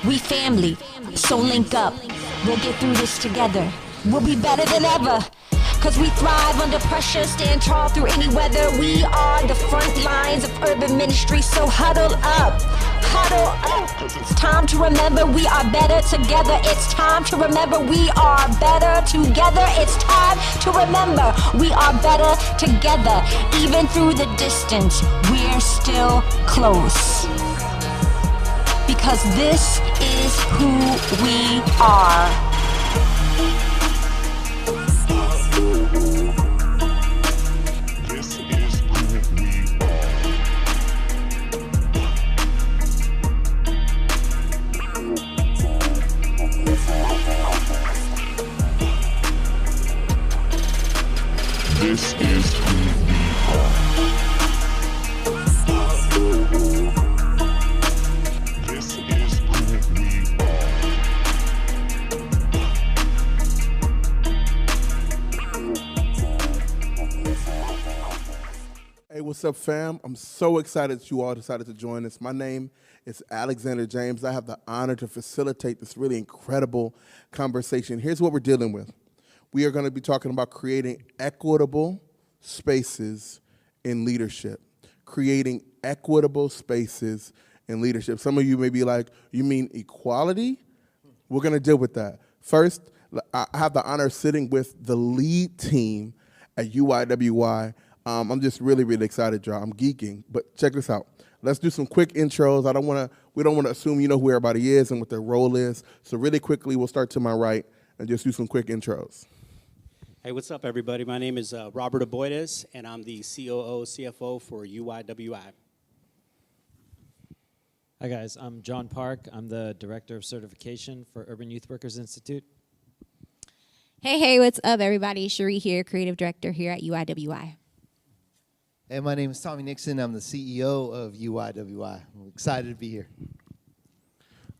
We family, so link up. We'll get through this together. We'll be better than ever. Cause we thrive under pressure, stand tall through any weather. We are the front lines of urban ministry, so huddle up, huddle up. It's time to remember we are better together. It's time to remember we are better together. It's time to remember we are better together. Even through the distance, we're still close. Because this is who we are. This is who we are. This is who we are. Hey, what's up, fam? I'm so excited that you all decided to join us. My name is Alexander James. I have the honor to facilitate this really incredible conversation. Here's what we're dealing with. We are going to be talking about creating equitable spaces in leadership. Creating equitable spaces in leadership. Some of you may be like, you mean equality? We're going to deal with that. First, I have the honor of sitting with the lead team at UYWI. I'm just really, really excited, y'all. I'm geeking, but check this out. Let's do some quick intros. We don't want to assume you know who everybody is and what their role is. So really quickly, we'll start to my right and just do some quick intros. Hey, what's up, everybody? My name is Robert Aboites, and I'm the COO, CFO for UYWI. Hi, guys. I'm John Park. I'm the Director of Certification for Urban Youth Workers Institute. Hey, what's up, everybody? Shuree here, Creative Director here at UYWI. Hey, my name is Tommy Nixon. I'm the CEO of UYWI. I'm excited to be here.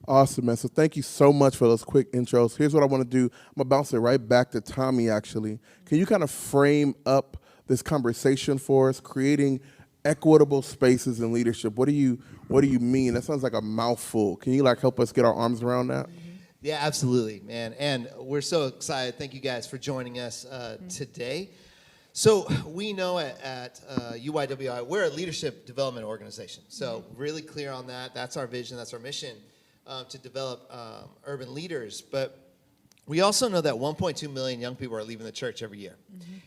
Awesome, man. So thank you so much for those quick intros. Here's what I want to do. I'm going to bounce it right back to Tommy, actually. Can you kind of frame up this conversation for us, creating equitable spaces in leadership? What do you mean? That sounds like a mouthful. Can you help us get our arms around that? Yeah, absolutely, man. And we're so excited. Thank you guys for joining us today. So we know at UYWI, we're a leadership development organization. So really clear on that. That's our vision. That's our mission. To develop urban leaders, but we also know that 1.2 million young people are leaving the church every year,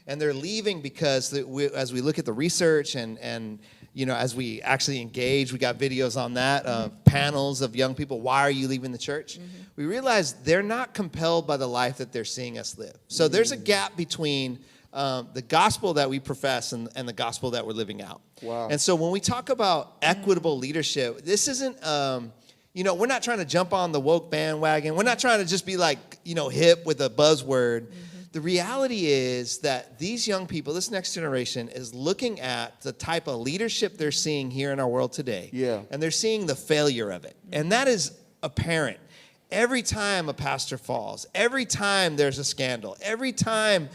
and they're leaving because as we look at the research and as we actually engage, we got videos on that, panels of young people. Why are you leaving the church? We realize they're not compelled by the life that they're seeing us live. So there's a gap between the gospel that we profess and the gospel that we're living out. Wow. And so when we talk about equitable leadership, this isn't we're not trying to jump on the woke bandwagon. We're not trying to just be hip with a buzzword. The reality is that these young people, this next generation, is looking at the type of leadership they're seeing here in our world today. Yeah. And they're seeing the failure of it. And that is apparent. Every time a pastor falls, every time there's a scandal, every time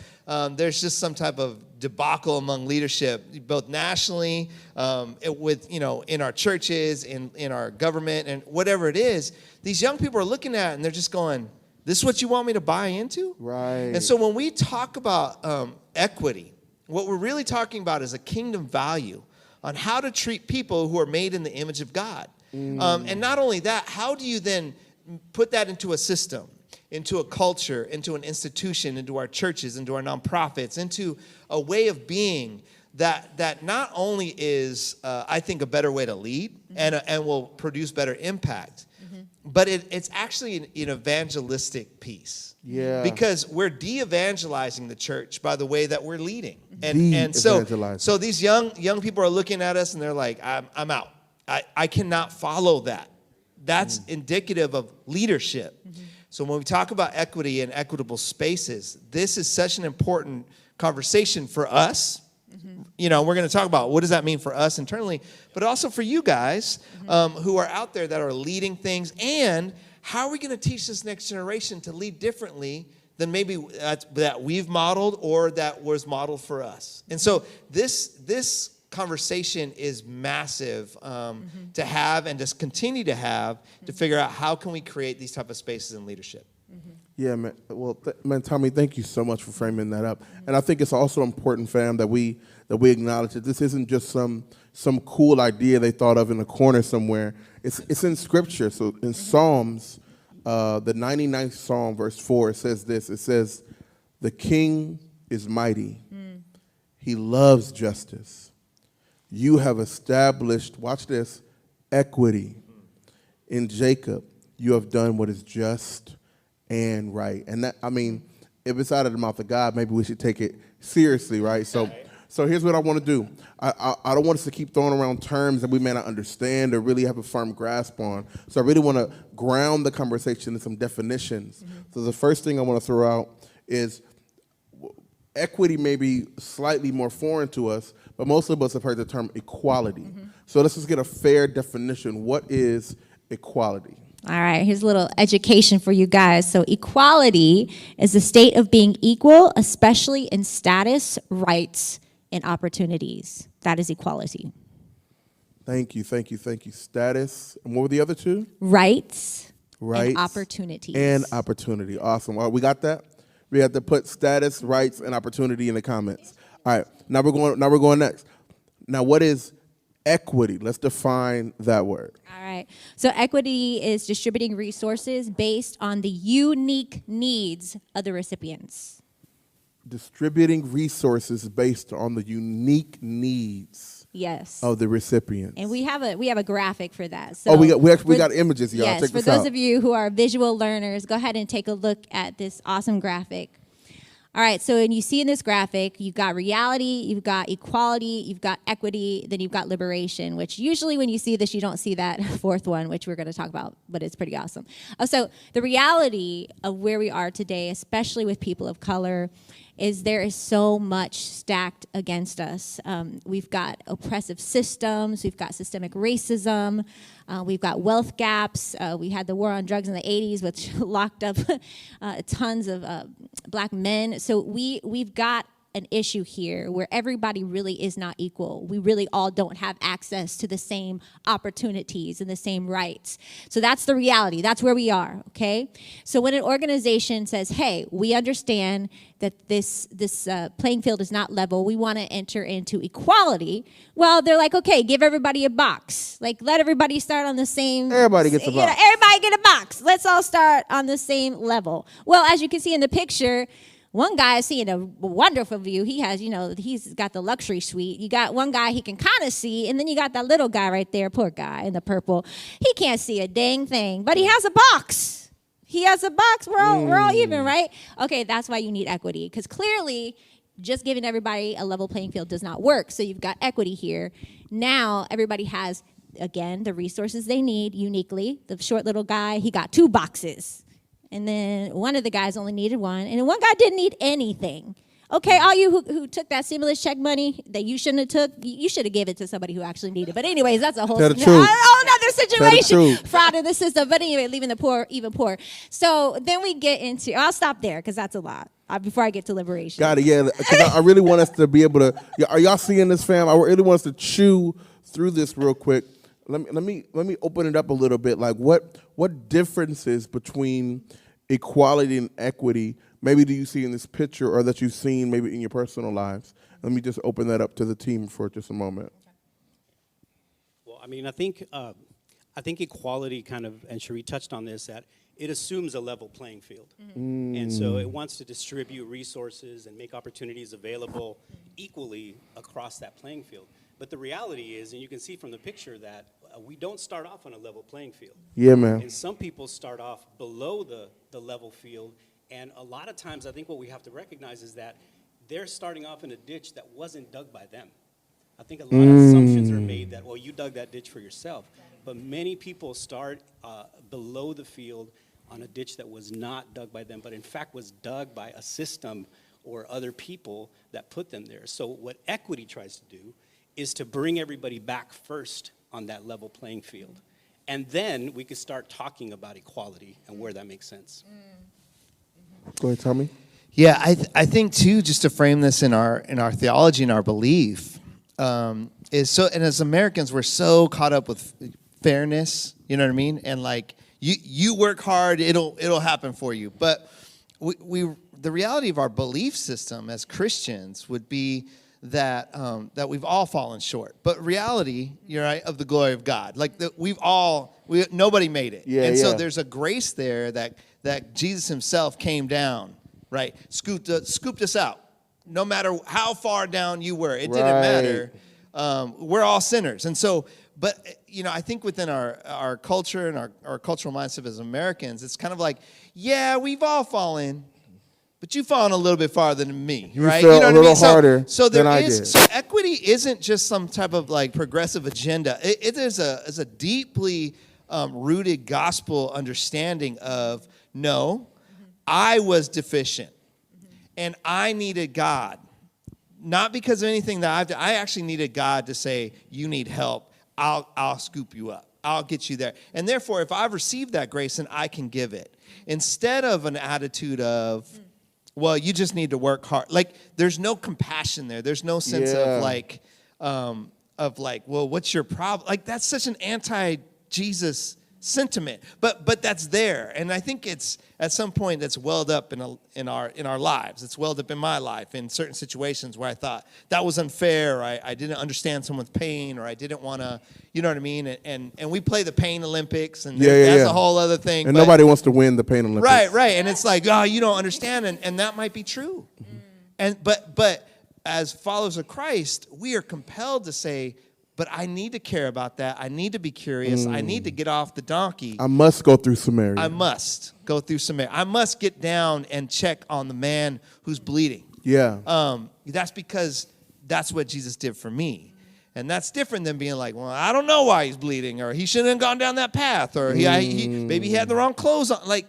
there's just some type of debacle among leadership, both nationally, in our churches, in our government, and whatever it is, these young people are looking at it and they're just going, this is what you want me to buy into? Right. And so when we talk about equity, what we're really talking about is a kingdom value on how to treat people who are made in the image of God. And not only that, how do you then put that into a system, into a culture, into an institution, into our churches, into our nonprofits, into a way of being that not only is, I think, a better way to lead and will produce better impact, but it's actually an evangelistic piece. Yeah. Because we're de-evangelizing the church by the way that we're leading. And so these young people are looking at us and they're like, I'm out. I cannot follow that. That's indicative of leadership. So when we talk about equity and equitable spaces, this is such an important conversation for us. We're going to talk about what does that mean for us internally, but also for you guys who are out there that are leading things, and how are we going to teach this next generation to lead differently than maybe that we've modeled or that was modeled for us. And so this conversation is massive to have and just continue to have to figure out how can we create these type of spaces in leadership. Yeah, man. Well, man, Tommy, thank you so much for framing that up. And I think it's also important, fam, that we acknowledge that this isn't just some cool idea they thought of in a corner somewhere. It's in Scripture. So in Psalms, the 99th Psalm, verse 4, it says this. It says, "The King is mighty. He loves justice. You have established," watch this, "equity. In Jacob, you have done what is just and right." And that, I mean, if it's out of the mouth of God, maybe we should take it seriously, right? So here's what I want to do. I don't want us to keep throwing around terms that we may not understand or really have a firm grasp on. So I really want to ground the conversation in some definitions. So the first thing I want to throw out is equity may be slightly more foreign to us, but most of us have heard the term equality. So let's just get a fair definition. What is equality? All right, here's a little education for you guys. So equality is the state of being equal, especially in status, rights, and opportunities. That is equality. Thank you. Status. And what were the other two? Rights. Rights. And opportunities. And opportunity. Awesome. All right, we got that? We have to put status, rights, and opportunity in the comments. All right, now we're going next. Now, what is equity? Let's define that word. All right. So equity is distributing resources based on the unique needs of the recipients. Distributing resources based on the unique needs. Yes. Of the recipients. And we have a graphic for that. So we got images, y'all. Yes, Check for this those out. of you who are visual learners, go ahead and take a look at this awesome graphic. All right, so when you see in this graphic, you've got reality, you've got equality, you've got equity, then you've got liberation, which usually when you see this, you don't see that fourth one, which we're going to talk about, but it's pretty awesome. So the reality of where we are today, especially with people of color, is there is so much stacked against us. We've got oppressive systems, we've got systemic racism, we've got wealth gaps. We had the war on drugs in the 80s, which locked up tons of black men. So we've got an issue here where everybody really is not equal. We really all don't have access to the same opportunities and the same rights. So that's the reality. That's where we are, okay? So when an organization says, hey, we understand that this playing field is not level, we want to enter into equality, well, they're like, okay, give everybody a box. Like, let everybody start on the same... Everybody gets a box. Everybody get a box. Let's all start on the same level. Well, as you can see in the picture, one guy is seeing a wonderful view. He has, he's got the luxury suite. You got one guy he can kind of see, and then you got that little guy right there, poor guy in the purple. He can't see a dang thing, but he has a box. He has a box. We're all even, right? Okay, that's why you need equity, because clearly just giving everybody a level playing field does not work. So you've got equity here. Now everybody has, again, the resources they need uniquely. The short little guy, he got 2 boxes. And then one of the guys only needed one, and then one guy didn't need anything. Okay, all you who took that stimulus check money that you shouldn't have took, you should have gave it to somebody who actually needed it. But anyways, that's a whole another situation. Fraud in the system. But anyway, leaving the poor even poorer. So then we get into, I'll stop there because that's a lot before I get to liberation. Got it, yeah. Because I really want us to be able to, are y'all seeing this, fam? I really want us to chew through this real quick. Let me open it up a little bit. Like, what differences between equality and equity maybe do you see in this picture, or that you've seen maybe in your personal lives? Let me just open that up to the team for just a moment. Well, I mean, I think equality kind of, and Shuree touched on this, that it assumes a level playing field. And so it wants to distribute resources and make opportunities available equally across that playing field. But the reality is, and you can see from the picture, that we don't start off on a level playing field. Yeah, man. And some people start off below the level field. And a lot of times, I think what we have to recognize is that they're starting off in a ditch that wasn't dug by them. I think a lot of assumptions are made that, well, you dug that ditch for yourself. But many people start below the field on a ditch that was not dug by them, but in fact was dug by a system or other people that put them there. So what equity tries to do is to bring everybody back first on that level playing field. And then we could start talking about equality and where that makes sense. Go ahead, Tommy. Yeah, I think too, just to frame this in our theology and our belief, is so, and as Americans, we're so caught up with fairness, you know what I mean? And like, you work hard, it'll happen for you. But the reality of our belief system as Christians would be that that we've all fallen short. But reality, you're right, of the glory of God. Like nobody made it. Yeah, and so yeah. there's a grace there that Jesus himself came down, right? Scooped us out. No matter how far down you were, it didn't matter. We're all sinners. And so, but, you know, I think within our culture and our cultural mindset as Americans, it's kind of like, yeah, we've all fallen, but you've fallen a little bit farther than me, right? You know what a little I mean? harder so there than I is, did. So equity isn't just some type of like progressive agenda. It is a deeply rooted gospel understanding of, no, I was deficient. And I needed God, not because of anything that I've done. I actually needed God to say, you need help. I'll scoop you up. I'll get you there. And therefore, if I've received that grace, then I can give it. Instead of an attitude of, well, you just need to work hard. Like, there's no compassion there. There's no sense of like, well, what's your problem? Like, that's such an anti-Jesus sentiment, but that's there, and I think it's at some point that's welled up in our lives. It's welled up in my life in certain situations where I thought that was unfair. Or I didn't understand someone's pain, or I didn't want to, you know what I mean? And we play the pain Olympics, and that's a whole other thing. And nobody wants to win the pain Olympics, right? And it's like, oh, you don't understand, and that might be true. And but as followers of Christ, we are compelled to say, but I need to care about that. I need to be curious. I need to get off the donkey. I must go through Samaria. I must go through Samaria. I must get down and check on the man who's bleeding. Yeah. That's because that's what Jesus did for me. And that's different than being like, well, I don't know why he's bleeding, or he shouldn't have gone down that path, or maybe he had the wrong clothes on. Like,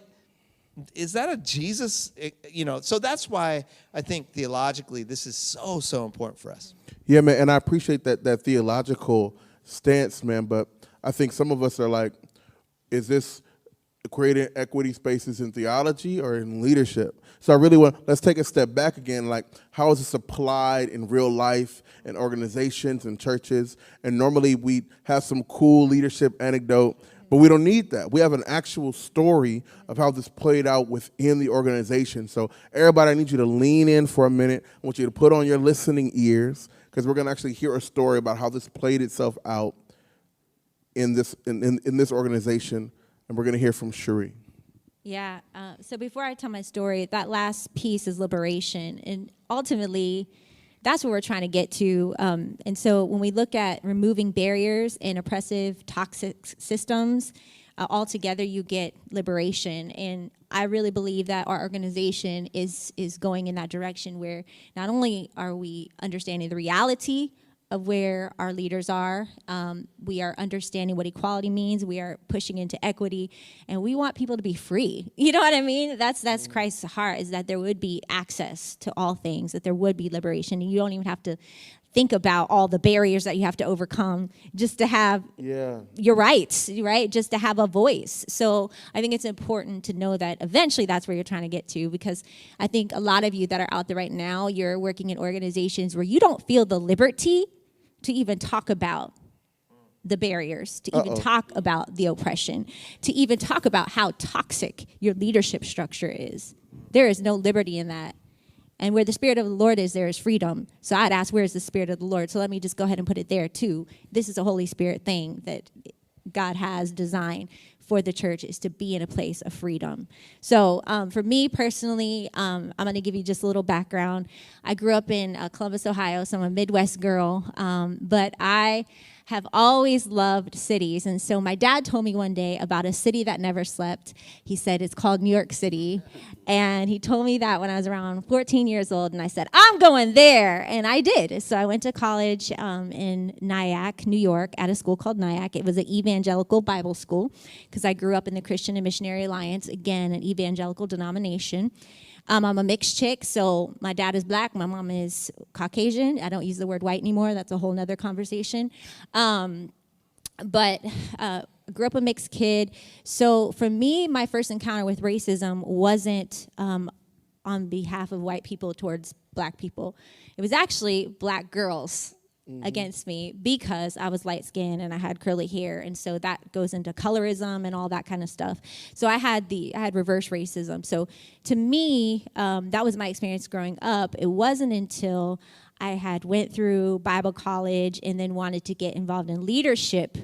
is that a Jesus? You know, so that's why I think theologically this is so important for us. Yeah, man, and I appreciate that theological stance, man, but I think some of us are like, is this creating equity spaces in theology or in leadership? So I really let's take a step back again, like, how is this applied in real life, in organizations and churches? And normally we have some cool leadership anecdote, but we don't need that. We have an actual story of how this played out within the organization. So everybody, I need you to lean in for a minute. I want you to put on your listening ears, because we're going to actually hear a story about how this played itself out in this organization, and we're going to hear from Shuree. Yeah. So before I tell my story, that last piece is liberation, and ultimately, that's what we're trying to get to. And so when we look at removing barriers and oppressive, toxic systems, altogether you get liberation. And I really believe that our organization is going in that direction, where not only are we understanding the reality of where our leaders are, we are understanding what equality means, we are pushing into equity, and we want people to be free. You know what I mean? That's Christ's heart, is that there would be access to all things, that there would be liberation, and you don't even have to think about all the barriers that you have to overcome just to have your rights, right? Just to have a voice. So I think it's important to know that eventually that's where you're trying to get to, because I think a lot of you that are out there right now, you're working in organizations where you don't feel the liberty to even talk about the barriers, to even talk about the oppression, to even talk about how toxic your leadership structure is. There is no liberty in that. And where the Spirit of the Lord is, there is freedom. So I'd ask, where is the Spirit of the Lord? So let me just go ahead and put it there, too. This is a Holy Spirit thing that God has designed for the church, is to be in a place of freedom. So for me personally, I'm going to give you just a little background. I grew up in Columbus, Ohio, so I'm a Midwest girl, but I have always loved cities. And so my dad told me one day about a city that never slept. He said it's called New York City. And he told me that when I was around 14 years old. And I said, I'm going there. And I did. So I went to college in Nyack, New York, at a school called Nyack. It was an evangelical Bible school, because I grew up in the Christian and Missionary Alliance, again, an evangelical denomination. I'm a mixed chick, so my dad is black, my mom is Caucasian. I don't use the word white anymore. That's a whole nother conversation. But grew up a mixed kid. So for me, my first encounter with racism wasn't on behalf of white people towards black people. It was actually black girls against me because I was light skinned and I had curly hair, and so that goes into colorism and all that kind of stuff. So I had reverse racism. So to me, that was my experience growing up. It wasn't until I had went through Bible college and then wanted to get involved in leadership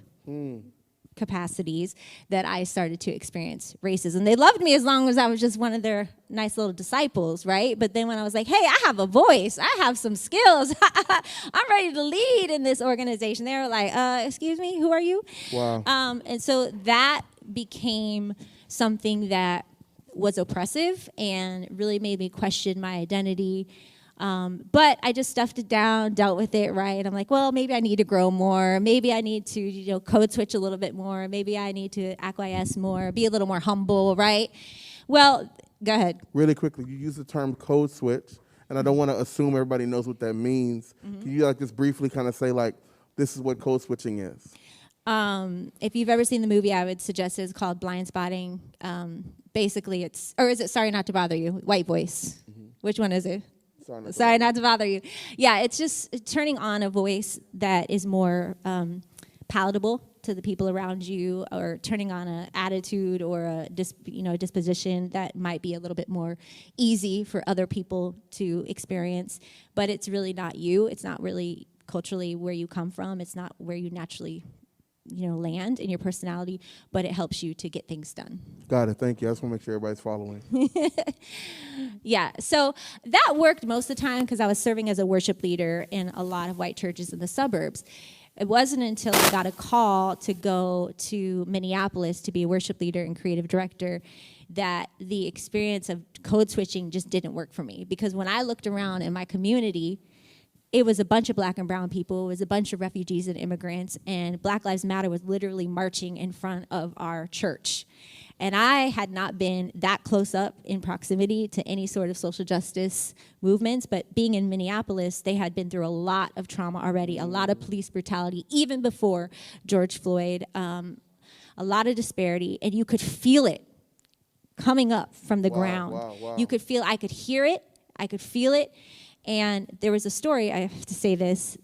capacities that I started to experience racism. They loved me as long as I was just one of their nice little disciples, right? But then when I was like, hey, I have a voice, I have some skills, I'm ready to lead in this organization, they were like, excuse me, who are you? Wow. And so that became something that was oppressive and really made me question my identity. But I just stuffed it down, dealt with it, right? I'm like, well, maybe I need to grow more. Maybe I need to, code switch a little bit more. Maybe I need to acquiesce more, be a little more humble, right? Well, go ahead. Really quickly, you use the term code switch, and I don't want to assume everybody knows what that means. Can you just briefly kind of say, this is what code switching is? If you've ever seen the movie, I would suggest it's called Blind Spotting. Basically, is it Sorry Not to Bother You? White voice. Which one is it? Sorry not to bother you. Yeah, it's just turning on a voice that is more palatable to the people around you, or turning on an attitude or a disposition that might be a little bit more easy for other people to experience. But it's really not you. It's not really culturally where you come from. It's not where you naturally land in your personality, but it helps you to get things done. Got it. Thank you. I just want to make sure everybody's following. Yeah, so that worked most of the time because I was serving as a worship leader in a lot of white churches in the suburbs. It wasn't until I got a call to go to Minneapolis to be a worship leader and creative director that the experience of code switching just didn't work for me. Because when I looked around in my community, it was a bunch of black and brown people. It was a bunch of refugees and immigrants. And Black Lives Matter was literally marching in front of our church. And I had not been that close up in proximity to any sort of social justice movements. But being in Minneapolis, they had been through a lot of trauma already, a lot of police brutality, even before George Floyd, a lot of disparity. And you could feel it coming up from the ground. Wow. You could feel, I could hear it, I could feel it. And there was a story, I have to say this,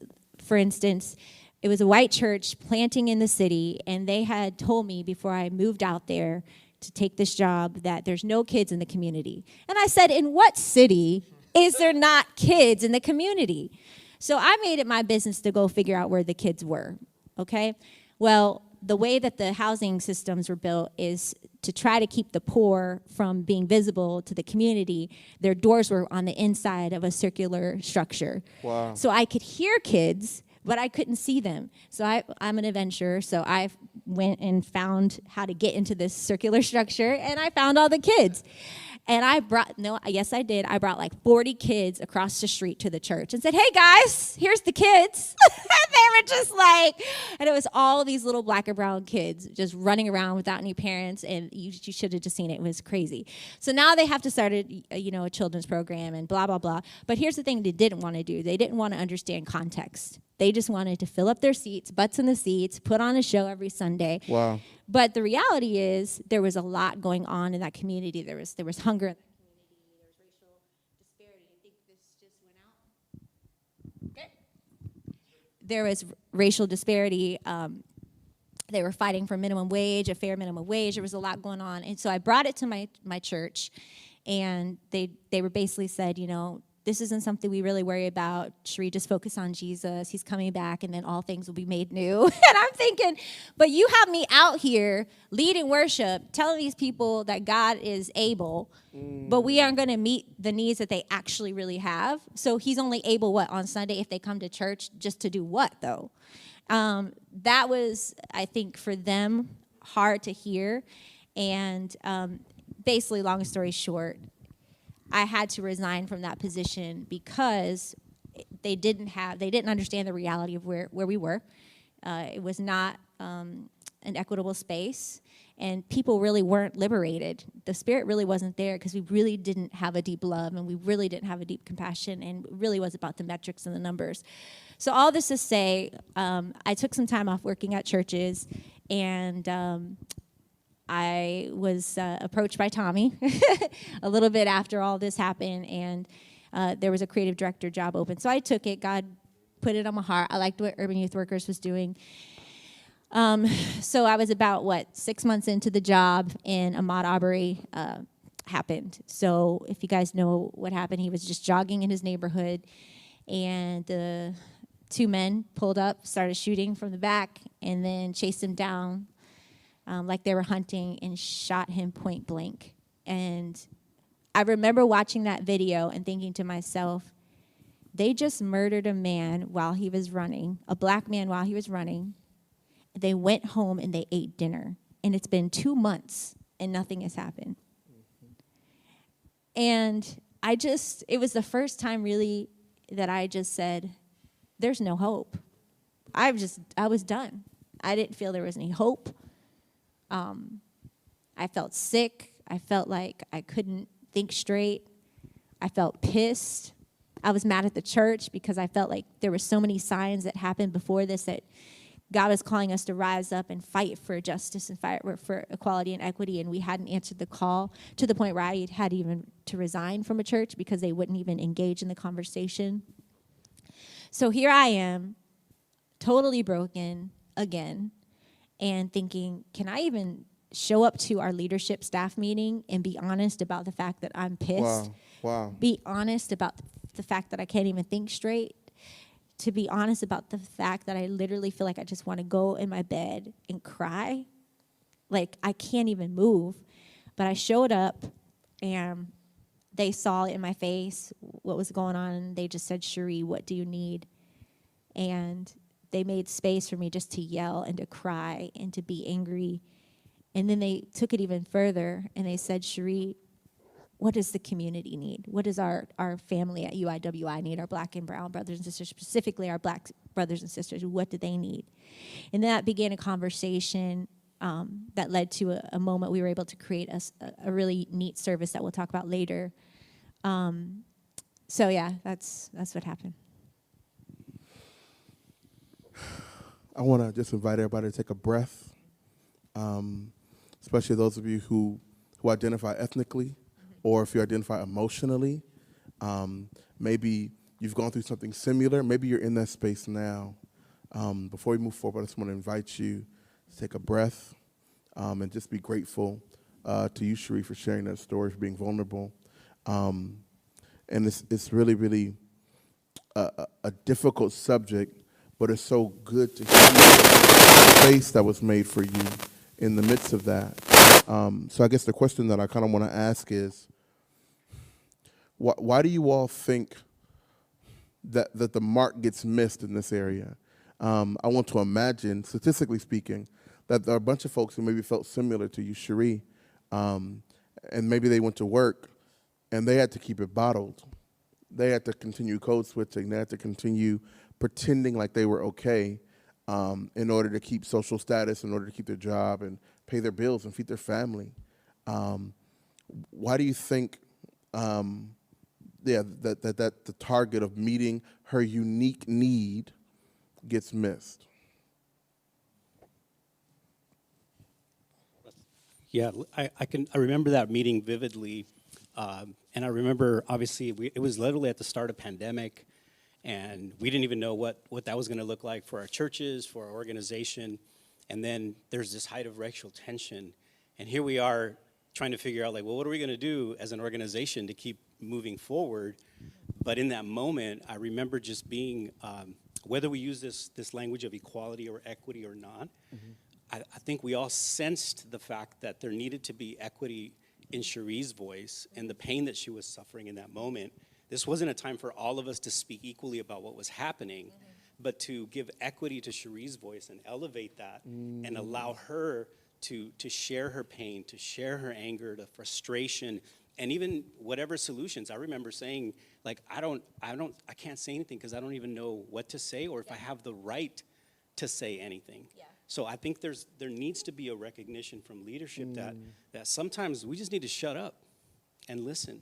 for instance, it was a white church planting in the city, and they had told me before I moved out there to take this job that there's no kids in the community. And I said, in what city is there not kids in the community? So I made it my business to go figure out where the kids were, okay? Well, the way that the housing systems were built is to try to keep the poor from being visible to the community. Their doors were on the inside of a circular structure. Wow. So I could hear kids, but I couldn't see them. So I'm an adventurer, so I went and found how to get into this circular structure, and I found all the kids. And I brought 40 kids across the street to the church and said, hey guys, here's the kids. And they were just like, and it was all these little black and brown kids just running around without any parents, and you should have just seen it. It was crazy. So now they have to start a children's program and blah, blah, blah. But here's the thing they didn't want to do. They didn't want to understand context. They just wanted to fill up their seats, butts in the seats, put on a show every Sunday. Wow. But the reality is there was a lot going on in that community. There was hunger in that community. There was racial disparity. I think this just went out. Okay. There was racial disparity. They were fighting for minimum wage, a fair minimum wage. There was a lot going on. And so I brought it to my church, and they were basically said, this isn't something we really worry about. Shuree, just focus on Jesus. He's coming back, and then all things will be made new. And I'm thinking, but you have me out here leading worship, telling these people that God is able, but we aren't going to meet the needs that they actually really have. So he's only able, on Sunday if they come to church, just to do what, though? That was, I think, for them, hard to hear. And basically, long story short, I had to resign from that position because they didn't understand the reality of where we were. It was not an equitable space, and people really weren't liberated. The spirit really wasn't there because we really didn't have a deep love, and we really didn't have a deep compassion, and it really was about the metrics and the numbers. So all this to say, I took some time off working at churches, and I was approached by Tommy a little bit after all this happened, and there was a creative director job open. So I took it. God put it on my heart. I liked what Urban Youth Workers was doing. So I was about, 6 months into the job, and Ahmaud Arbery happened. So if you guys know what happened, he was just jogging in his neighborhood, and the two men pulled up, started shooting from the back, and then chased him down like they were hunting and shot him point blank. And I remember watching that video and thinking to myself, they just murdered a man while he was running, a black man while he was running. They went home and they ate dinner. And it's been 2 months and nothing has happened. And it was the first time really that I just said, there's no hope. I was done. I didn't feel there was any hope. I felt sick. I felt like I couldn't think straight. I felt pissed. I was mad at the church because I felt like there were so many signs that happened before this that God was calling us to rise up and fight for justice and fight for equality and equity, and we hadn't answered the call to the point where I had even to resign from a church because they wouldn't even engage in the conversation. So here I am, totally broken again, and thinking, can I even show up to our leadership staff meeting and be honest about the fact that I'm pissed? Wow. Be honest about the fact that I can't even think straight. To be honest about the fact that I literally feel like I just want to go in my bed and cry. Like, I can't even move. But I showed up, and they saw in my face what was going on, and they just said, Shuree, what do you need? And they made space for me just to yell and to cry and to be angry. And then they took it even further, and they said, Shuree, what does the community need? What does our family at UYWI need, our black and brown brothers and sisters, specifically our black brothers and sisters? What do they need? And that began a conversation that led to a moment we were able to create a really neat service that we'll talk about later. So yeah, that's what happened. I want to just invite everybody to take a breath, especially those of you who identify ethnically, or if you identify emotionally. Maybe you've gone through something similar. Maybe you're in that space now. Before we move forward, I just want to invite you to take a breath and just be grateful to you, Shuree, for sharing that story, for being vulnerable. And it's really, really a difficult subject, but it's so good to hear the space that was made for you in the midst of that. So I guess the question that I kind of want to ask is, why do you all think that the mark gets missed in this area? I want to imagine, statistically speaking, that there are a bunch of folks who maybe felt similar to you, Shuree, and maybe they went to work and they had to keep it bottled. They had to continue code switching. They had to continue pretending like they were okay in order to keep social status, in order to keep their job and pay their bills and feed their family. Why do you think that the target of meeting her unique need gets missed? Yeah, I remember that meeting vividly, and I remember obviously it was literally at the start of pandemic, and we didn't even know what that was going to look like for our churches, for our organization, and then there's this height of racial tension, and here we are trying to figure out, like, well, what are we going to do as an organization to keep moving forward? But in that moment, I remember just being, whether we use this language of equality or equity or not, I think we all sensed the fact that there needed to be equity in Shuree's voice and the pain that she was suffering in that moment. This wasn't a time for all of us to speak equally about what was happening, but to give equity to Shuree's voice and elevate that and allow her to share her pain, to share her anger, the frustration, and even whatever solutions. I remember saying, like, I can't say anything because I don't even know what to say or if I have the right to say anything. Yeah. So I think there needs to be a recognition from leadership that sometimes we just need to shut up and listen.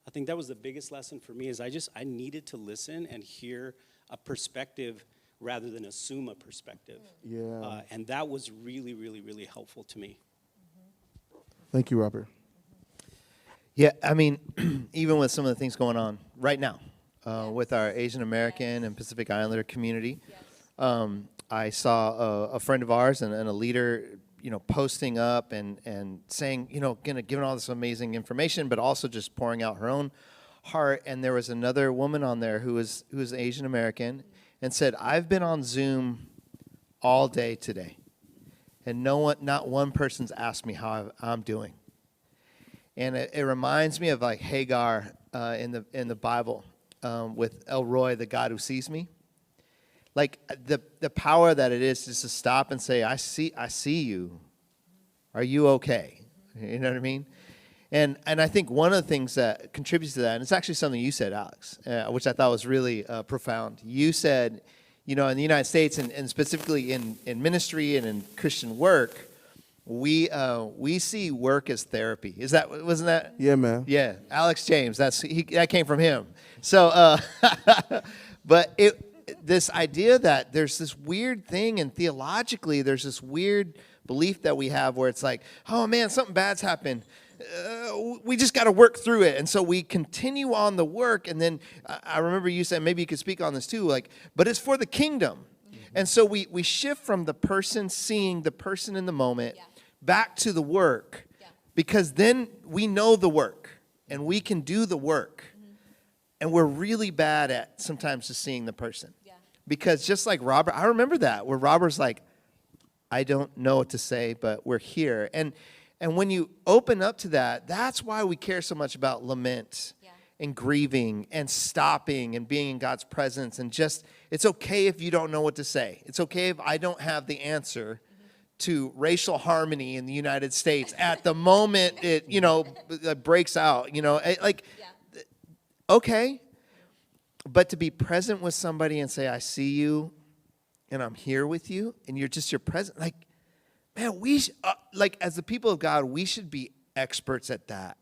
I think that was the biggest lesson for me, is I needed to listen and hear a perspective rather than assume a perspective. Yeah. And that was really, really, really helpful to me. Thank you, Robert. Yeah, I mean, even with some of the things going on right now, with our Asian American and Pacific Islander community. I saw a friend of ours and a leader, posting up and saying, giving all this amazing information, but also just pouring out her own heart. And there was another woman on there who was Asian American and said, I've been on Zoom all day today, and not one person's asked me how I'm doing. And it reminds me of like Hagar in the Bible with El Roy, the God who sees me. Like the power that it is just to stop and say, I see you. Are you okay? You know what I mean? And I think one of the things that contributes to that, and it's actually something you said, Alex, which I thought was really profound. You said, in the United States and specifically in ministry and in Christian work, we see work as therapy. Wasn't that? Yeah, man. Yeah, Alex James. That came from him. So, but this idea that there's this weird thing, and theologically there's this weird belief that we have where it's like, oh man, something bad's happened. We just got to work through it. And so we continue on the work. And then I remember you said, maybe you could speak on this too, but it's for the kingdom. Mm-hmm. And so we shift from the person seeing the person in the moment back to the work, because then we know the work and we can do the work. Mm-hmm. And we're really bad at sometimes just seeing the person. Yeah. Because just like Robert, I remember that, where Robert's like, I don't know what to say, but we're here. And when you open up to that, that's why we care so much about lament and grieving and stopping and being in God's presence. And just, it's okay if you don't know what to say. It's okay if I don't have the answer to racial harmony in the United States at the moment it breaks out. Okay. But to be present with somebody and say, I see you and I'm here with you, and you're present, man, we as the people of God, we should be experts at that,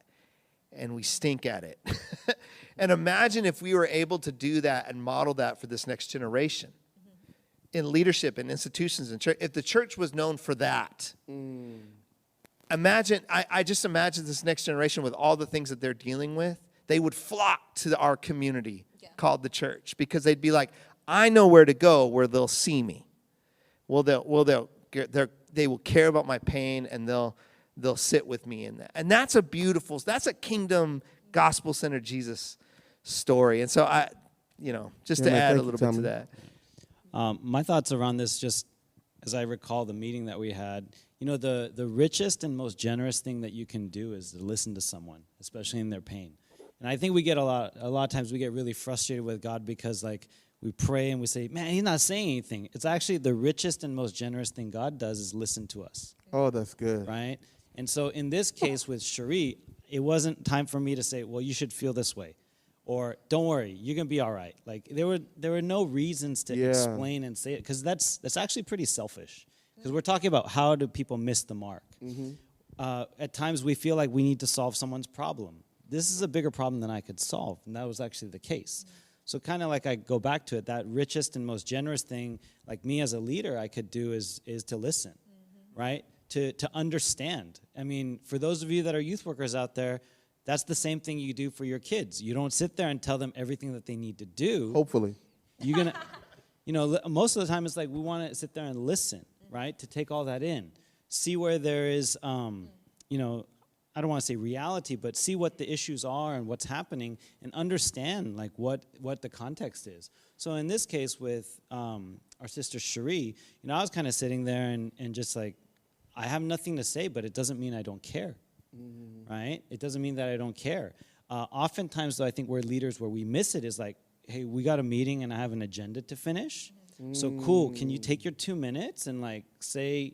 and we stink at it. And imagine if we were able to do that and model that for this next generation in leadership and institutions and church. If the church was known for that, imagine. I just imagine this next generation with all the things that they're dealing with. They would flock to our community called the church, because they'd be like, I know where to go where they'll see me. They will care about my pain, and they'll sit with me in that. And that's a kingdom, gospel-centered Jesus story. And so to add a little bit to that. My thoughts around this, just as I recall the meeting that we had, the richest and most generous thing that you can do is to listen to someone, especially in their pain. And I think we get a lot of times we get really frustrated with God because we pray and we say, man, he's not saying anything. It's actually the richest and most generous thing God does is listen to us. Oh, that's good. Right? And so in this case with Shuree, it wasn't time for me to say, well, you should feel this way. Or don't worry, you're going to be all right. There were no reasons to explain and say it, because that's actually pretty selfish. Because we're talking about how do people miss the mark. Mm-hmm. At times we feel like we need to solve someone's problem. This is a bigger problem than I could solve, and that was actually the case. So kind of I go back to it, that richest and most generous thing, me as a leader, I could do is to listen, right? To understand. I mean, for those of you that are youth workers out there, that's the same thing you do for your kids. You don't sit there and tell them everything that they need to do. Hopefully. You're going to, most of the time it's we want to sit there and listen, right? To take all that in. See where there is, I don't want to say reality, but see what the issues are and what's happening, and understand what the context is. So in this case with our sister Shuree, I was kind of sitting there and just I have nothing to say, but it doesn't mean I don't care, right? It doesn't mean that I don't care. Oftentimes, though, I think we're leaders where we miss it is hey, we got a meeting and I have an agenda to finish. So cool, can you take your 2 minutes and say,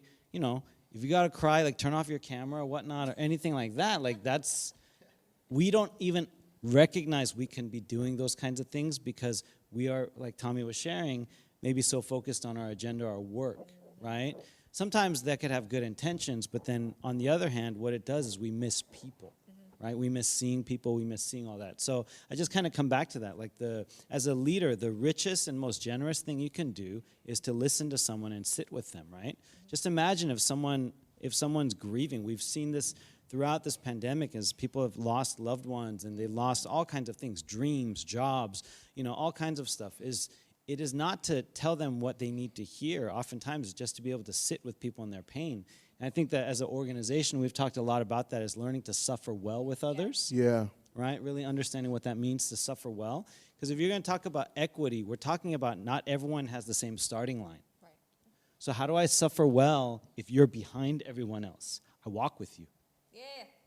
if you got to cry, turn off your camera or whatnot or anything like that, we don't even recognize we can be doing those kinds of things because we are, like Tommy was sharing, maybe so focused on our agenda or work, right? Sometimes that could have good intentions, but then on the other hand, what it does is we miss people, right? We miss seeing people, we miss seeing all that. So I just kind of come back to that, as a leader, the richest and most generous thing you can do is to listen to someone and sit with them, right? Just imagine if someone's grieving. We've seen this throughout this pandemic, as people have lost loved ones and they lost all kinds of things, dreams, jobs, all kinds of stuff, it is not to tell them what they need to hear. Oftentimes, it's just to be able to sit with people in their pain. And I think that as an organization, we've talked a lot about that, as learning to suffer well with others. Yeah. Right? Really understanding what that means to suffer well. Because if you're going to talk about equity, we're talking about not everyone has the same starting line. Right. So how do I suffer well if you're behind everyone else? I walk with you. Yeah.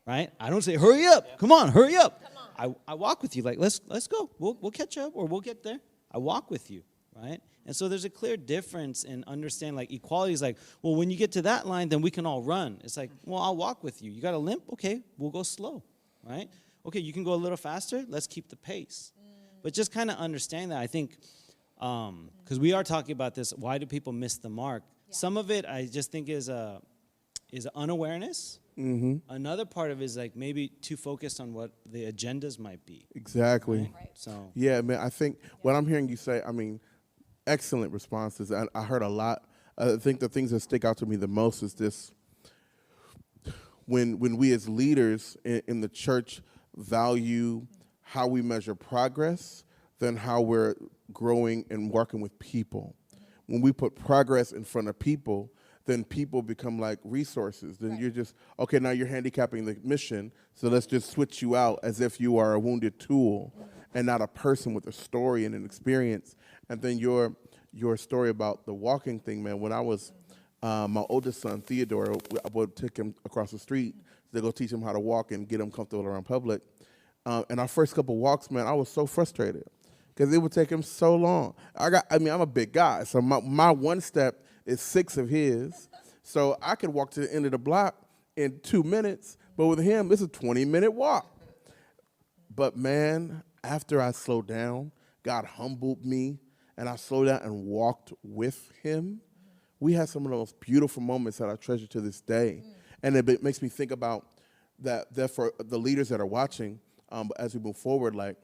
Right? I don't say, hurry up. Yeah. Come on, hurry up. Come on. I walk with you. Like, let's go. We'll catch up, or we'll get there. I walk with you. Right? And so there's a clear difference in understanding, like, equality is like, well, when you get to that line, then we can all run. It's like, well, I'll walk with you. You got a limp? Okay, we'll go slow. Right? Okay, you can go a little faster. Let's keep the pace. But just kind of understand that, I think, because we are talking about this, why do people miss the mark? Yeah. Some of it I just think is unawareness. Mm-hmm. Another part of it is like maybe too focused on what the agendas might be. Exactly. Right. So yeah, man, I think what I'm hearing you say, I mean, excellent responses. I heard a lot. I think the things that stick out to me the most is this: when we as leaders in the church value how we measure progress than how we're growing and working with people. When we put progress in front of people, then people become like resources. Then you're just, okay, now you're handicapping the mission, so let's just switch you out as if you are a wounded tool and not a person with a story and an experience. And then your story about the walking thing, man, when I was, my oldest son, Theodore, I would take him across the street to go teach him how to walk and get him comfortable around public. And our first couple walks, man, I was so frustrated because it would take him so long. I'm a big guy, so my one step is 6 of his. So I could walk to the end of the block in 2 minutes, but with him, it's a 20-minute walk. But man, after I slowed down, God humbled me, and I slowed down and walked with him. We had some of the most beautiful moments that I treasure to this day. And it makes me think about that for the leaders that are watching, as we move forward, like,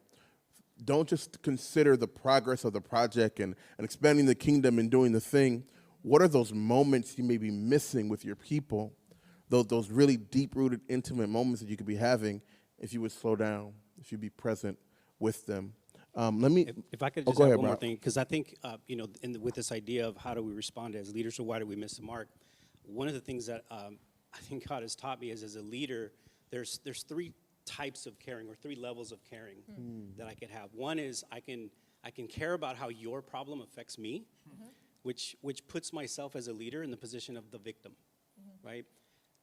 don't just consider the progress of the project and expanding the kingdom and doing the thing. What are those moments you may be missing with your people, those really deep-rooted, intimate moments that you could be having if you would slow down, if you'd be present with them? If I could just add one more thing, because I think, with this idea of how do we respond as leaders, or why do we miss the mark, one of the things that I think God has taught me is, as a leader, there's 3 types of caring, or 3 levels of caring that I could have. One is I can care about how your problem affects me, which puts myself as a leader in the position of the victim, right?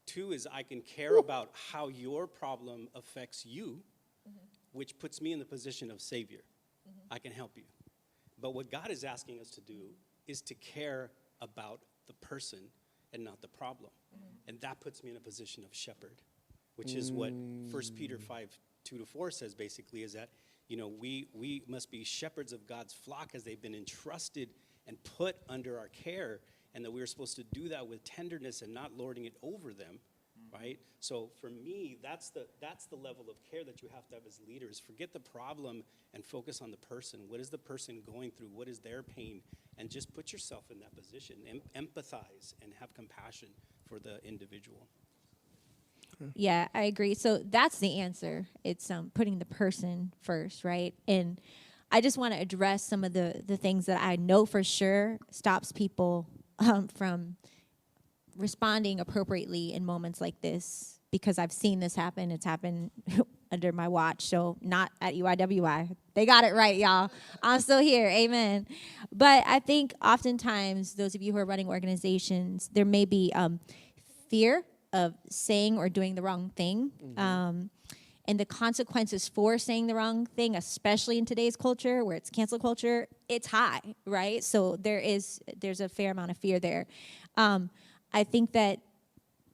2 is I can care about how your problem affects you, which puts me in the position of savior. I can help you. But what God is asking us to do is to care about the person and not the problem. And that puts me in a position of shepherd, which is what 1 Peter 5:2-4 says, basically, is that, we must be shepherds of God's flock as they've been entrusted and put under our care, and that we're supposed to do that with tenderness and not lording it over them, right? So for me, that's the level of care that you have to have as leaders. Forget the problem and focus on the person. What is the person going through? What is their pain? And just put yourself in that position. Empathize and have compassion for the individual. Yeah, I agree. So that's the answer. It's putting the person first, right? And I just want to address some of the things that I know for sure stops people from responding appropriately in moments like this, because I've seen this happen. It's happened under my watch, so not at UYWI. They got it right, y'all. I'm still here, amen. But I think oftentimes, those of you who are running organizations, there may be fear of saying or doing the wrong thing. And the consequences for saying the wrong thing, especially in today's culture where it's cancel culture, it's high, right? So there's a fair amount of fear there. I think that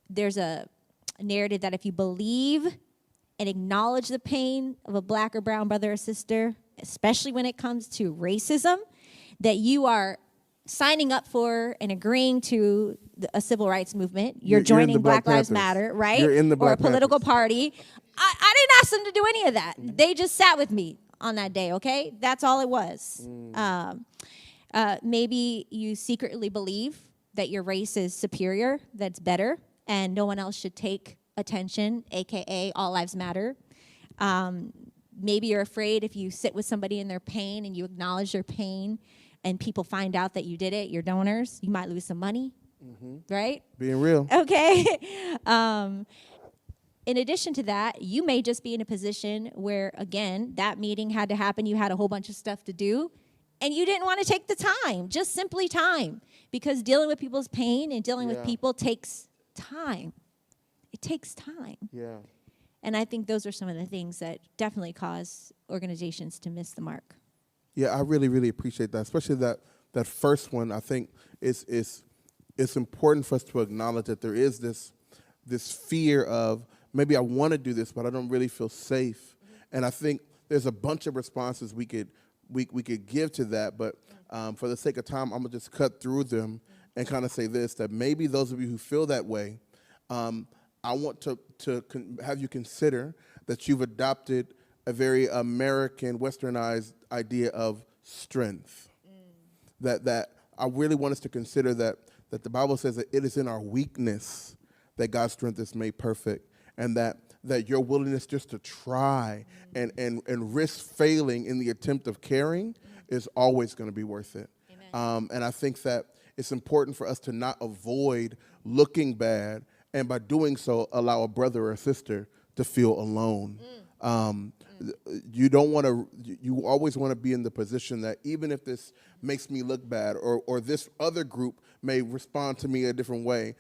there's a narrative that if you believe and acknowledge the pain of a black or brown brother or sister, especially when it comes to racism, that you are signing up for and agreeing to a civil rights movement. You're joining Black Lives Matter, right? You're in the or Black a political Panthers. party. I didn't ask them to do any of that. They just sat with me on that day, okay? That's all it was. Maybe you secretly believe that your race is superior, that's better, and no one else should take attention, AKA all lives matter. Maybe you're afraid if you sit with somebody in their pain and you acknowledge their pain and people find out that you did it, you're donors, you might lose some money, right? Being real. Okay. In addition to that, you may just be in a position where, again, that meeting had to happen. You had a whole bunch of stuff to do, and you didn't want to take the time, just simply time, because dealing with people's pain and dealing with people takes time. It takes time. Yeah. And I think those are some of the things that definitely cause organizations to miss the mark. Yeah, I really, really appreciate that, especially that first one. I think it's important for us to acknowledge that there is this fear of, maybe I want to do this, but I don't really feel safe. And I think there's a bunch of responses we could give to that, but for the sake of time, I'm gonna just cut through them and kind of say this: that maybe those of you who feel that way, I want to have you consider that you've adopted a very American, westernized idea of strength. That I really want us to consider that the Bible says that it is in our weakness that God's strength is made perfect, and that your willingness just to try and risk failing in the attempt of caring is always going to be worth it. And I think that it's important for us to not avoid looking bad, and by doing so, allow a brother or a sister to feel alone. You don't want to. You always want to be in the position that even if this makes me look bad, or this other group may respond to me a different way,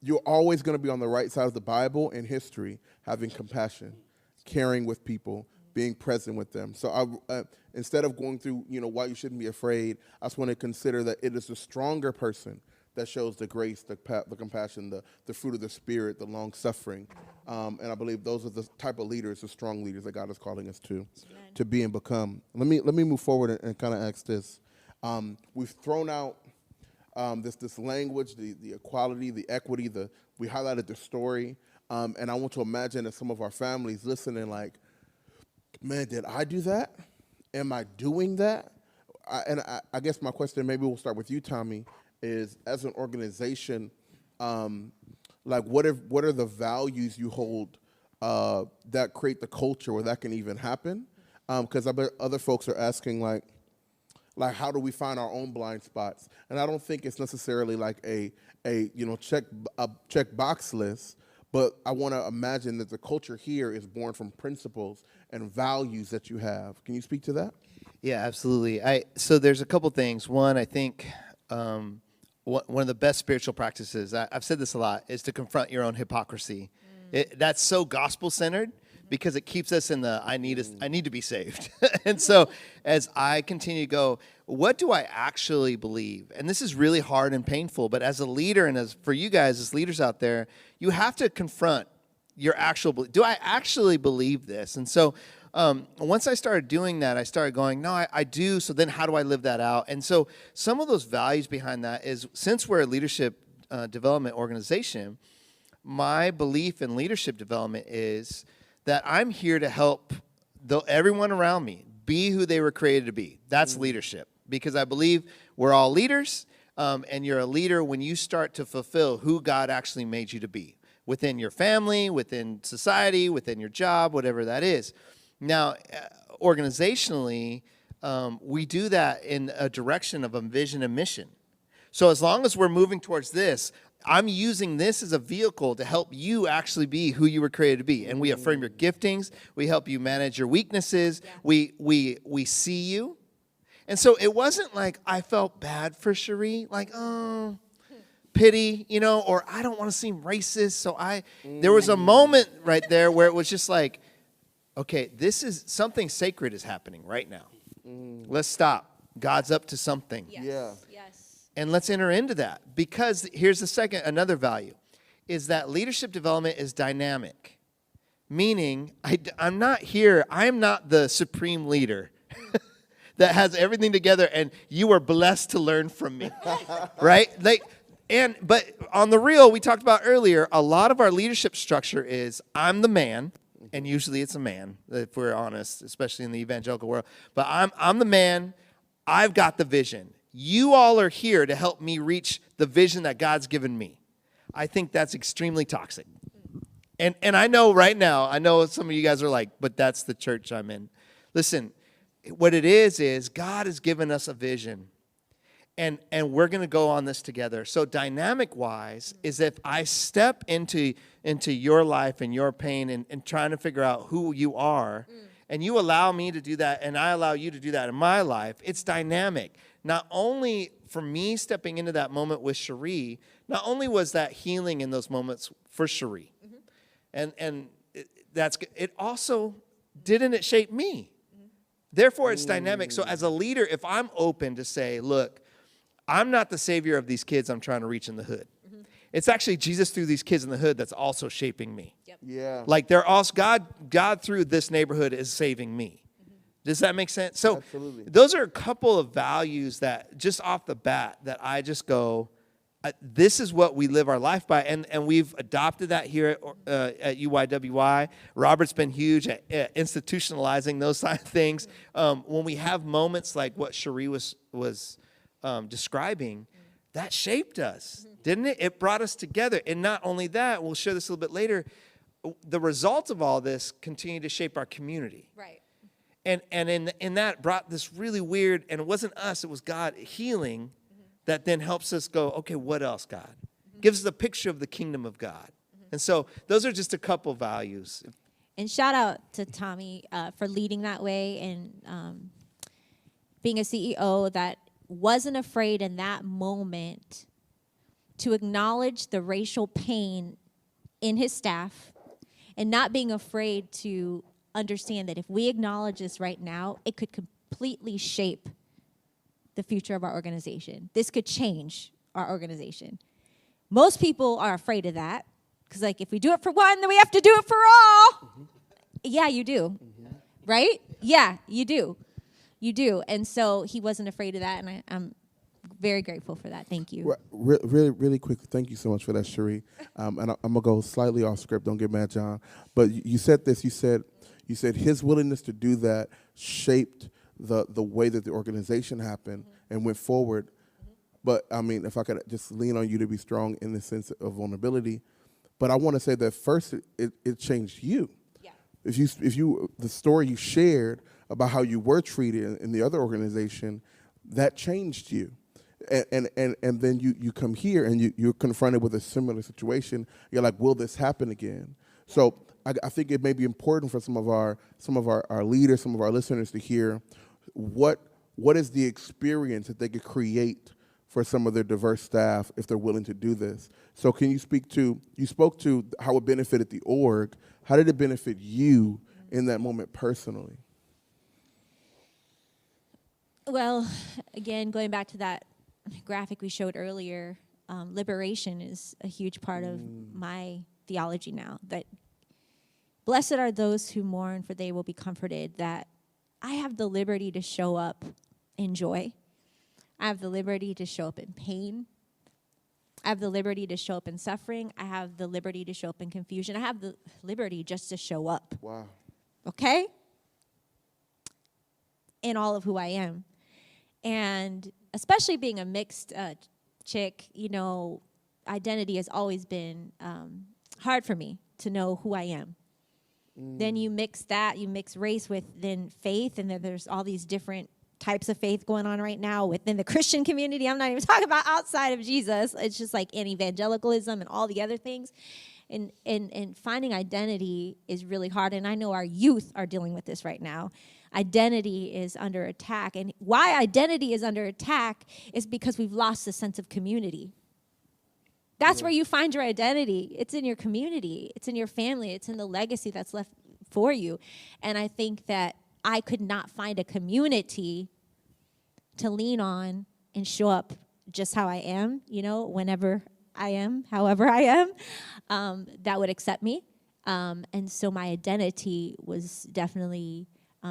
you're always going to be on the right side of the Bible and history, having compassion, caring with people, being present with them. So instead of going through, why you shouldn't be afraid, I just want to consider that it is the stronger person that shows the grace, the compassion, the fruit of the Spirit, the long-suffering. And I believe those are the type of leaders, the strong leaders that God is calling us to be and become. Let me move forward and kind of ask this. We've thrown out this language, the equality, the equity, we highlighted the story. And I want to imagine that some of our families listening like, man, did I do that? Am I doing that? I guess my question, maybe we'll start with you, Tommy, is as an organization, like what are the values you hold that create the culture where that can even happen? Because I bet other folks are asking like how do we find our own blind spots? And I don't think it's necessarily like a check box list, but I want to imagine that the culture here is born from principles and values that you have. Can you speak to that? Yeah, absolutely. So there's a couple things. One, I think one of the best spiritual practices, I've said this a lot, is to confront your own hypocrisy. That's so gospel-centered because it keeps us in the I need to be saved. And so as I continue to go, what do I actually believe? And this is really hard and painful, but as a leader and as for you guys as leaders out there, you have to confront your actual belief. Do I actually believe this? And so once I started doing that, I started going, no, I do. So then how do I live that out? And so some of those values behind that is, since we're a leadership development organization, my belief in leadership development is that I'm here to help everyone around me be who they were created to be. That's leadership, because I believe we're all leaders, and you're a leader when you start to fulfill who God actually made you to be within your family, within society, within your job, whatever that is. Now, organizationally, we do that in a direction of a vision and mission. So as long as we're moving towards this, I'm using this as a vehicle to help you actually be who you were created to be. And we affirm your giftings. We help you manage your weaknesses. Yeah. We see you. And so it wasn't like I felt bad for Shuree, like, oh, pity, or I don't want to seem racist. So there was a moment right there where it was just like, okay, this is something sacred is happening right now. Let's stop. God's up to something. Yes. Yeah. Yes. And let's enter into that, because here's another value, is that leadership development is dynamic. Meaning, I'm not the supreme leader that has everything together and you are blessed to learn from me, right? But on the real, we talked about earlier, a lot of our leadership structure is I'm the man, and usually it's a man, if we're honest, especially in the evangelical world. But I'm the man, I've got the vision. You all are here to help me reach the vision that God's given me. I think that's extremely toxic. And I know right now, I know some of you guys are like, but that's the church I'm in. Listen, what it is God has given us a vision. And we're going to go on this together. So dynamic-wise is if I step into your life and your pain and trying to figure out who you are, and you allow me to do that, and I allow you to do that in my life, it's dynamic. Not only for me stepping into that moment with Shuree, not only was that healing in those moments for Shuree, and it also, didn't it shape me? Therefore, it's dynamic. So as a leader, if I'm open to say, look, I'm not the savior of these kids I'm trying to reach in the hood. It's actually Jesus through these kids in the hood that's also shaping me. Yep. Yeah. Like they're also God through this neighborhood is saving me. Does that make sense? So Absolutely. those are a couple of values that just off the bat that I just go, this is what we live our life by. And we've adopted that here at UYWI. Robert's been huge at institutionalizing those kind of things. When we have moments like what Shuree was describing, that shaped us, didn't it? It brought us together. And not only that, we'll share this a little bit later, the result of all this continued to shape our community. Right. And in that brought this really weird, and it wasn't us, it was God healing that then helps us go, okay, what else, God? Gives us a picture of the kingdom of God. And so those are just a couple values. And shout out to Tommy for leading that way and being a CEO that wasn't afraid in that moment to acknowledge the racial pain in his staff and not being afraid to understand that if we acknowledge this right now, it could completely shape the future of our organization. This could change our organization. Most people are afraid of that because, like, if we do it for one, then we have to do it for all. Yeah, you do. Right? Yeah, you do. You do. And so he wasn't afraid of that, and I'm very grateful for that. Thank you. Really, really quick, thank you so much for that, Shuree. And I'm going to go slightly off script. Don't get mad, John. But you said this. You said his willingness to do that shaped the way that the organization happened and went forward. But, I mean, if I could just lean on you to be strong in the sense of vulnerability. But I want to say that first it changed you. Yeah. If you the story you shared about how you were treated in the other organization, that changed you. And then you come here and you're confronted with a similar situation. You're like, will this happen again? So I think it may be important for some of our leaders, some of our listeners to hear what is the experience that they could create for some of their diverse staff if they're willing to do this. So can you spoke to how it benefited the org. How did it benefit you in that moment personally? Well, again, going back to that graphic we showed earlier, liberation is a huge part of my theology now. That blessed are those who mourn, for they will be comforted. That I have the liberty to show up in joy. I have the liberty to show up in pain. I have the liberty to show up in suffering. I have the liberty to show up in confusion. I have the liberty just to show up. Wow. Okay? In all of who I am. And especially being a mixed chick, identity has always been hard for me to know who I am. Then you mix race with then faith, and then there's all these different types of faith going on right now within the Christian community. I'm not even talking about outside of Jesus. It's just like in evangelicalism and all the other things. And finding identity is really hard, and I know our youth are dealing with this right now. Identity is under attack, and why identity is under attack is because we've lost the sense of community. That's where you find your identity. It's in your community. It's in your family. It's in the legacy that's left for you. And I think that I could not find a community to lean on and show up just how I am, whenever I am, however I am, that would accept me. And so my identity was definitely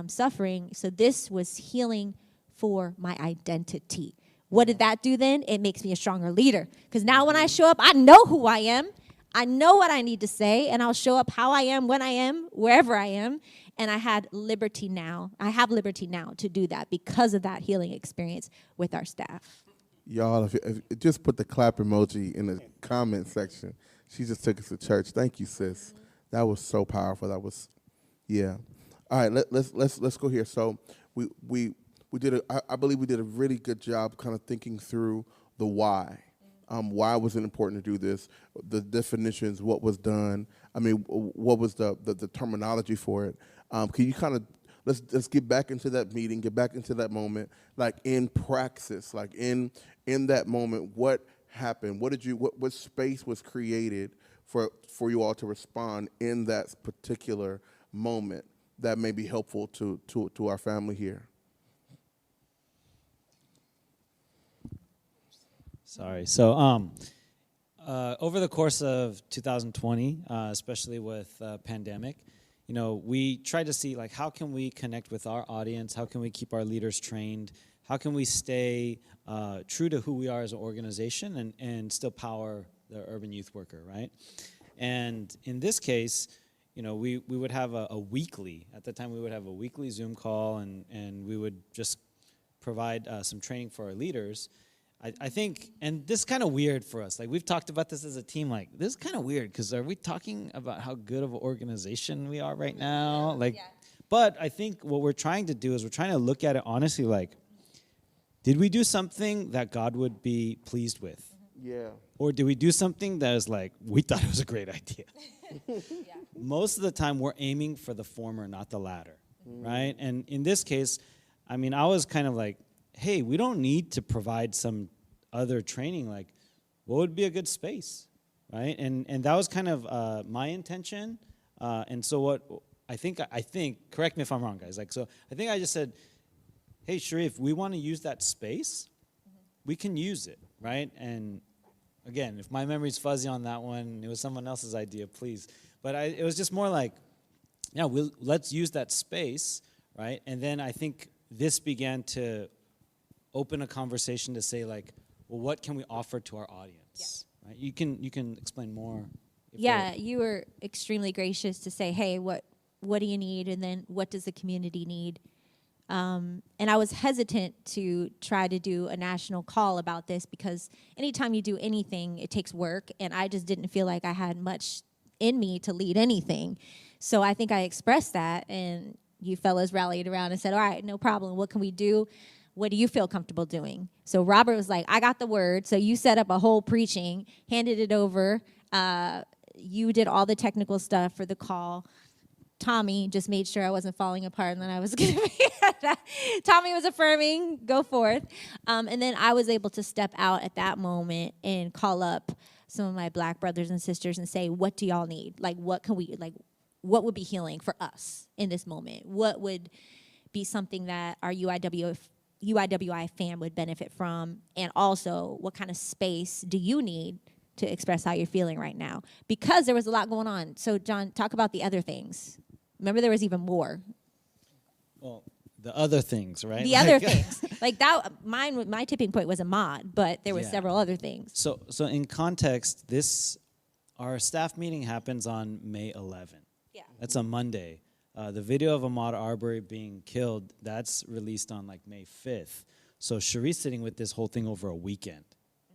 suffering. So this was healing for my identity. What did that do then? It makes me a stronger leader. Because now when I show up, I know who I am. I know what I need to say, and I'll show up how I am, when I am, wherever I am. And I had liberty now. I have liberty now to do that because of that healing experience with our staff. Y'all, if just put the clap emoji in the comment section. She just took us to church. Thank you, sis. That was so powerful. That was, yeah. All right, let's go here. So we did I believe we did a really good job kind of thinking through the why. Why was it important to do this? The definitions, what was done. I mean, what was the terminology for it? Can you kind of let's get back into that meeting, get back into that moment, like in praxis, like in that moment, what happened? What space was created for you all to respond in that particular moment that may be helpful to our family here? Sorry. So over the course of 2020, especially with pandemic, we tried to see, like, how can we connect with our audience? How can we keep our leaders trained? How can we stay true to who we are as an organization and still power the urban youth worker, right? And in this case, we would have a weekly, at the time we would have a weekly Zoom call, and we would just provide some training for our leaders. I think, and this is kind of weird for us. Like, we've talked about this as a team. Like, this is kind of weird because are we talking about how good of an organization we are right now? Like, yeah. But I think what we're trying to do is we're trying to look at it honestly. Like, did we do something that God would be pleased with? Yeah. Or did we do something that is like, we thought it was a great idea? Yeah. Most of the time, we're aiming for the former, not the latter, right? And in this case, I mean, I was kind of like, hey, we don't need to provide some other training. Like, what would be a good space, right? And that was kind of my intention. And so what I think, correct me if I'm wrong, guys. Like, so I think I just said, hey, Shuree, if we want to use that space, we can use it, right? And again, if my memory's fuzzy on that one, it was someone else's idea, please. But it was just more like, yeah, let's use that space, right? And then I think this began to open a conversation to say, like, well, what can we offer to our audience? Yeah. Right? You can explain more. Yeah, you were extremely gracious to say, hey, what do you need? And then what does the community need? And I was hesitant to try to do a national call about this because anytime you do anything, it takes work. And I just didn't feel like I had much in me to lead anything. So I think I expressed that, and you fellas rallied around and said, all right, no problem. What can we do? What do you feel comfortable doing? So Robert was like, I got the word. So you set up a whole preaching, handed it over. You did all the technical stuff for the call. Tommy just made sure I wasn't falling apart, and then I was going to be Tommy was affirming, go forth. And then I was able to step out at that moment and call up some of my Black brothers and sisters and say, what do y'all need? Like, what would be healing for us in this moment? What would be something that our UYWI fam would benefit from? And also, what kind of space do you need to express how you're feeling right now? Because there was a lot going on. So, John, talk about the other things. Remember, there was even more. Well, the other things, right? The other things. Like that, my tipping point was a mod, but there were several other things. So in context, our staff meeting happens on May 11th. Yeah. That's a Monday. The video of Ahmaud Arbery being killed, that's released on like May 5th. So Shuree's sitting with this whole thing over a weekend,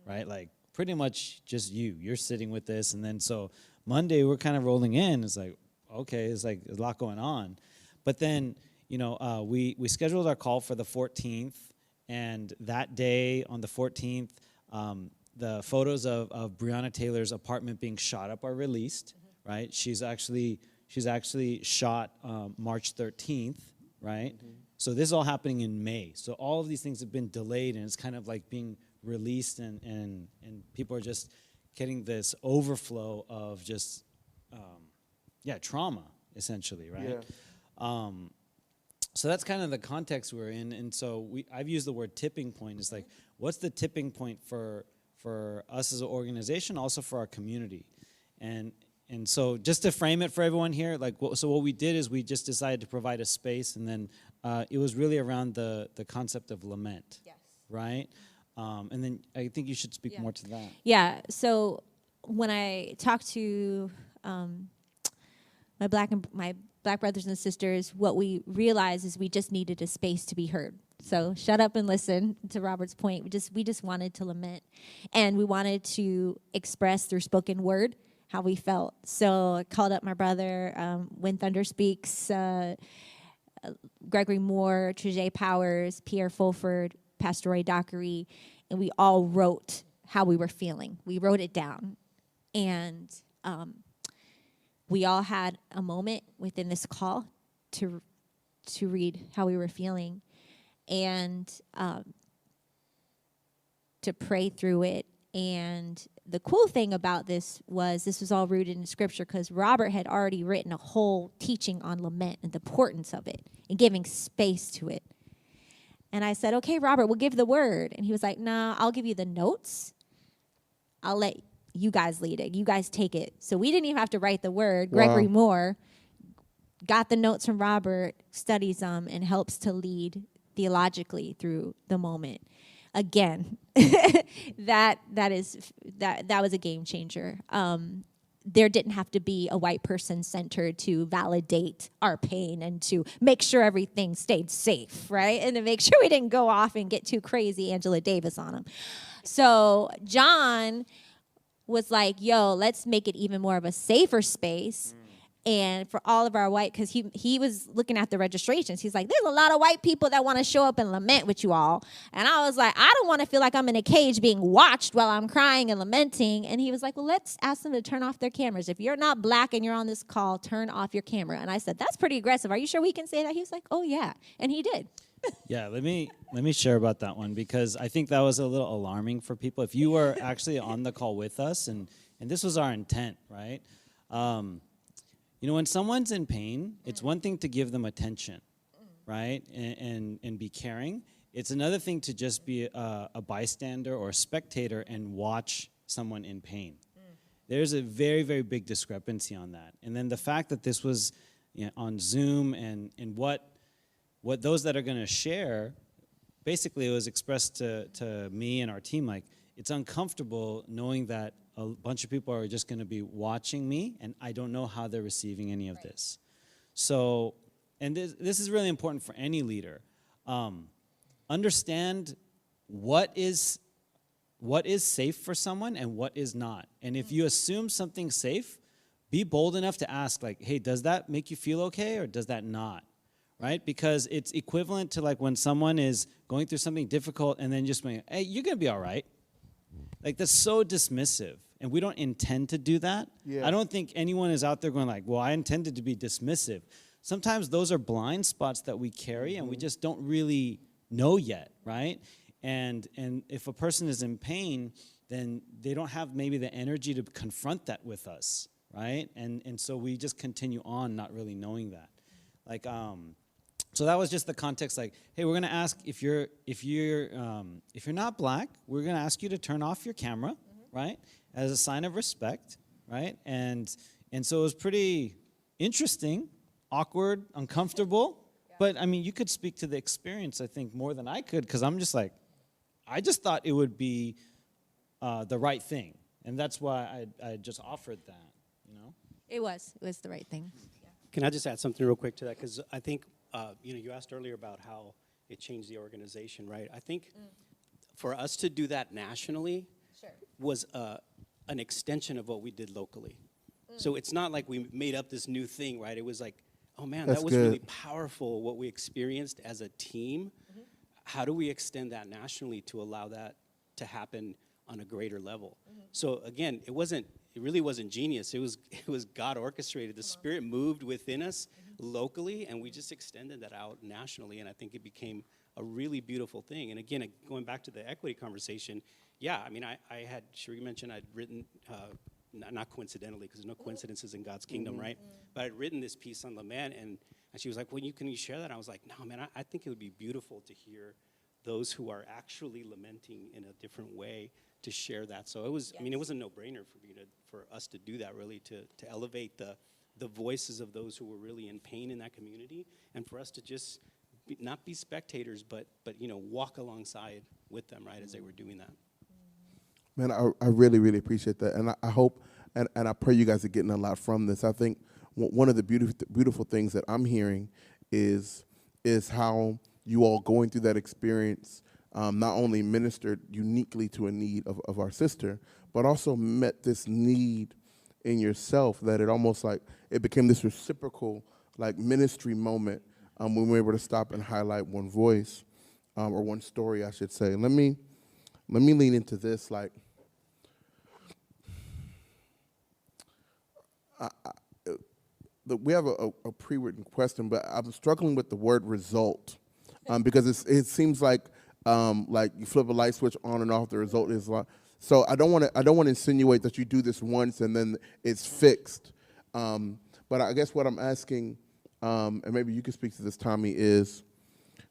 right? Like pretty much just you're sitting with this. And then so Monday we're kind of rolling in. It's like, okay, it's like a lot going on. But then, we scheduled our call for the 14th. And that day on the 14th, the photos of Breonna Taylor's apartment being shot up are released, right? She's actually shot March 13th, right? So this is all happening in May. So all of these things have been delayed, and it's kind of like being released, and people are just getting this overflow of just, trauma, essentially, right? Yeah. So that's kind of the context we're in, and so I've used the word tipping point. It's like, what's the tipping point for us as an organization, also for our community? And so just to frame it for everyone here, so what we did is we just decided to provide a space, and then it was really around the concept of lament, yes, right? And then I think you should speak more to that. Yeah, so when I talked to my black brothers and sisters, what we realized is we just needed a space to be heard. So shut up and listen, to Robert's point. We just wanted to lament, and we wanted to express through spoken word how we felt. So I called up my brother, When Thunder Speaks, Gregory Moore, Trejay Powers, Pierre Fulford, Pastor Roy Dockery, and we all wrote how we were feeling. We wrote it down. And we all had a moment within this call to read how we were feeling and to pray through it. And the cool thing about this was all rooted in Scripture because Robert had already written a whole teaching on lament and the importance of it and giving space to it. And I said, okay, Robert, we'll give the word. And he was like, nah, I'll give you the notes. I'll let you guys lead it. You guys take it. So we didn't even have to write the word. Wow. Gregory Moore got the notes from Robert, studies them, and helps to lead theologically through the moment. Again, that was a game changer. There didn't have to be a white person centered to validate our pain and to make sure everything stayed safe, right? And to make sure we didn't go off and get too crazy Angela Davis on them. So John was like, yo, let's make it even more of a safer space. And for all of our white, because he was looking at the registrations. He's like, there's a lot of white people that want to show up and lament with you all. And I was like, I don't want to feel like I'm in a cage being watched while I'm crying and lamenting. And he was like, well, let's ask them to turn off their cameras. If you're not black and you're on this call, turn off your camera. And I said, that's pretty aggressive. Are you sure we can say that? He was like, oh, yeah. And he did. Yeah, let me share about that one because I think that was a little alarming for people. If you were actually on the call with us, and this was our intent, right? When someone's in pain, it's one thing to give them attention, right, and be caring. It's another thing to just be a bystander or a spectator and watch someone in pain. There's a very, very big discrepancy on that. And then the fact that this was on Zoom and what those that are going to share, basically it was expressed to me and our team, like, it's uncomfortable knowing that a bunch of people are just going to be watching me, and I don't know how they're receiving any of this. So, and this is really important for any leader. Understand what is safe for someone and what is not. And if you assume something's safe, be bold enough to ask, like, hey, does that make you feel okay or does that not? Right? Because it's equivalent to like when someone is going through something difficult and then just saying, hey, you're going to be all right. Like, that's so dismissive. And we don't intend to do that. Yeah. I don't think anyone is out there going like, well, I intended to be dismissive. Sometimes those are blind spots that we carry and we just don't really know yet, right? And if a person is in pain, then they don't have maybe the energy to confront that with us, right? And so we just continue on not really knowing that. Like, so that was just the context. Like, hey, we're gonna ask if you're not black, we're gonna ask you to turn off your camera, right, as a sign of respect, right? And so it was pretty interesting, awkward, uncomfortable. Yeah. But I mean, you could speak to the experience, I think, more than I could, because I'm just like, I just thought it would be the right thing, and that's why I just offered that. It was the right thing. Yeah. Can I just add something real quick to that? Because I think, you asked earlier about how it changed the organization, right? I think for us to do that nationally was an extension of what we did locally. So it's not like we made up this new thing, right? It was like, oh, man, that was really powerful, what we experienced as a team. How do we extend that nationally to allow that to happen on a greater level? So, again, it really wasn't genius. It was God orchestrated. The Spirit moved within us locally, and we just extended that out nationally, and I think it became a really beautiful thing. And again, going back to the equity conversation, yeah, I mean, I had, Shuree mentioned I'd written, not coincidentally, because there's no coincidences in God's kingdom, right? But I'd written this piece on lament, and she was like, well, can you share that? And I was like, no, man, I think it would be beautiful to hear those who are actually lamenting in a different way to share that. So it was, I mean, it was a no-brainer for us to do that, really, to elevate the voices of those who were really in pain in that community, and for us to just not be spectators, but walk alongside with them, right, as they were doing that. Man, I really, really appreciate that, and I hope and I pray you guys are getting a lot from this. I think one of the beautiful things that I'm hearing is how you all going through that experience not only ministered uniquely to a need of our sister, but also met this need in yourself that it almost like it became this reciprocal like ministry moment when we were able to stop and highlight one voice or one story, I should say. Let me lean into this. Like, we have a pre-written question, but I'm struggling with the word result because it seems like you flip a light switch on and off. The result is like, so I don't want to insinuate that you do this once and then it's fixed. But I guess what I'm asking, and maybe you can speak to this, Tommy, is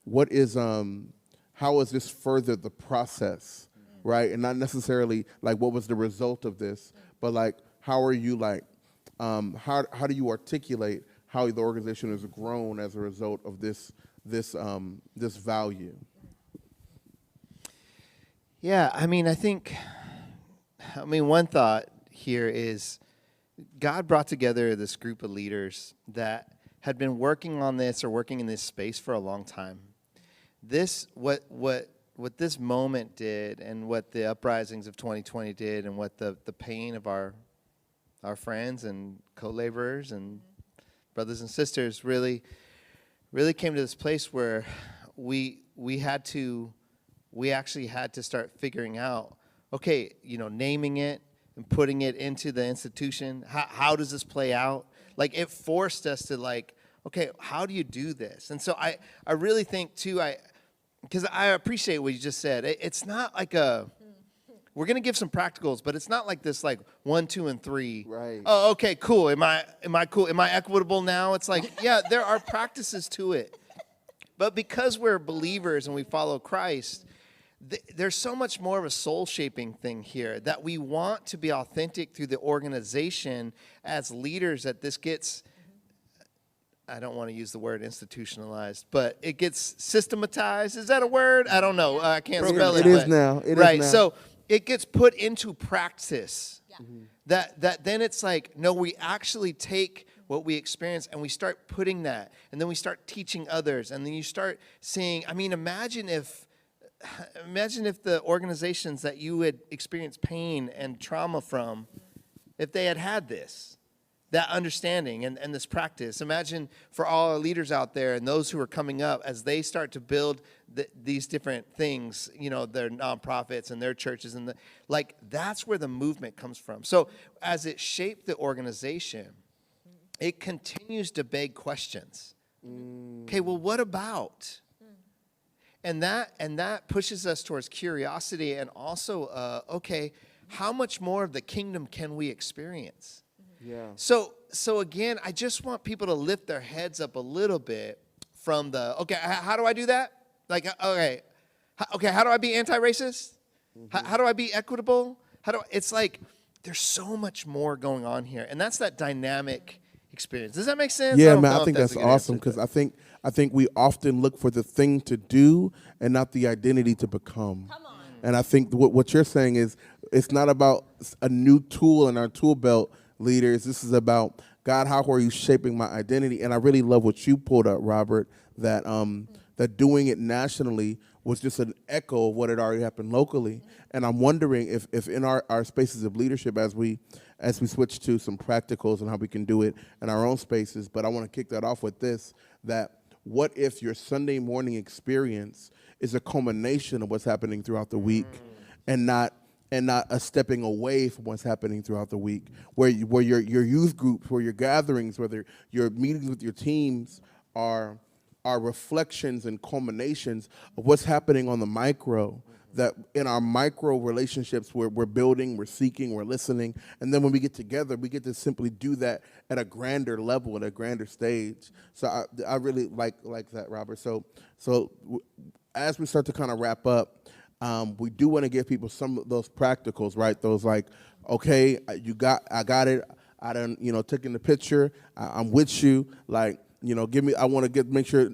what is how has this furthered the process, right? And not necessarily like what was the result of this, but like how are you like. How do you articulate how the organization has grown as a result of this value? Yeah, I mean, one thought here is God brought together this group of leaders that had been working on this or working in this space for a long time. What this moment did, and what the uprisings of 2020 did, and what the pain of our friends and co-laborers and brothers and sisters really came to this place where we actually had to start figuring out, okay, naming it and putting it into the institution. How does this play out? Like, it forced us to like, okay, how do you do this? And so I really think too, because I appreciate what you just said. It's not like we're going to give some practicals, but it's not like this, like 1, 2, and 3. Right. Oh, okay, cool. Am I cool? Am I equitable now? It's like, yeah, there are practices to it. But because we're believers and we follow Christ, there's so much more of a soul-shaping thing here that we want to be authentic through the organization as leaders, that this gets, I don't want to use the word institutionalized, but it gets systematized. Is that a word? I don't know. I can't spell it. It is now. Right. So it gets put into practice. Yeah. Mm-hmm. That then it's like, no, we actually take what we experience and we start putting that, and then we start teaching others, and then you start seeing. I mean, imagine if the organizations that you had experienced pain and trauma from, if they had this. That understanding and this practice. Imagine for all our leaders out there and those who are coming up as they start to build these different things, their nonprofits and their churches, and that's where the movement comes from. So as it shaped the organization, it continues to beg questions. Okay, well, what about? And that pushes us towards curiosity and also, okay, how much more of the kingdom can we experience? Yeah. So again, I just want people to lift their heads up a little bit from okay, how do I do that? Like, okay, how do I be anti-racist? Mm-hmm. How do I be equitable? It's like there's so much more going on here, and that's that dynamic experience. Does that make sense? Yeah, man, I think that's awesome because I think we often look for the thing to do and not the identity to become. Come on. And I think what you're saying is it's not about a new tool in our tool belt. Leaders, this is about, God, how are you shaping my identity? And I really love what you pulled up, Robert, that doing it nationally was just an echo of what had already happened locally. And I'm wondering if in our spaces of leadership, as we switch to some practicals and how we can do it in our own spaces, but I want to kick that off with this, that what if your Sunday morning experience is a culmination of what's happening throughout the week and not a stepping away from what's happening throughout the week, where your youth groups, where your gatherings, whether your meetings with your teams are reflections and culminations of what's happening on the micro, that in our micro relationships we're building, we're seeking, we're listening, and then when we get together, we get to simply do that at a grander level, at a grander stage. So I really like that, Robert. So as we start to kind of wrap up, we do want to give people some of those practicals, right? Those like, okay, I got it. I done, taking the picture. I'm with you. Like, I want to make sure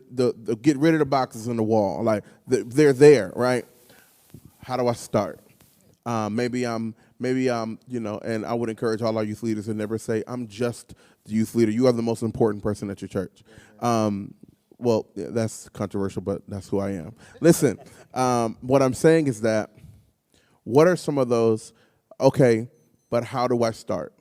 get rid of the boxes in the wall. Like they're there, right? How do I start? Maybe I'm, and I would encourage all our youth leaders to never say, I'm just the youth leader. You are the most important person at your church. Well, yeah, that's controversial, but that's who I am. Listen, what I'm saying is that what are some of those, okay, but how do I start?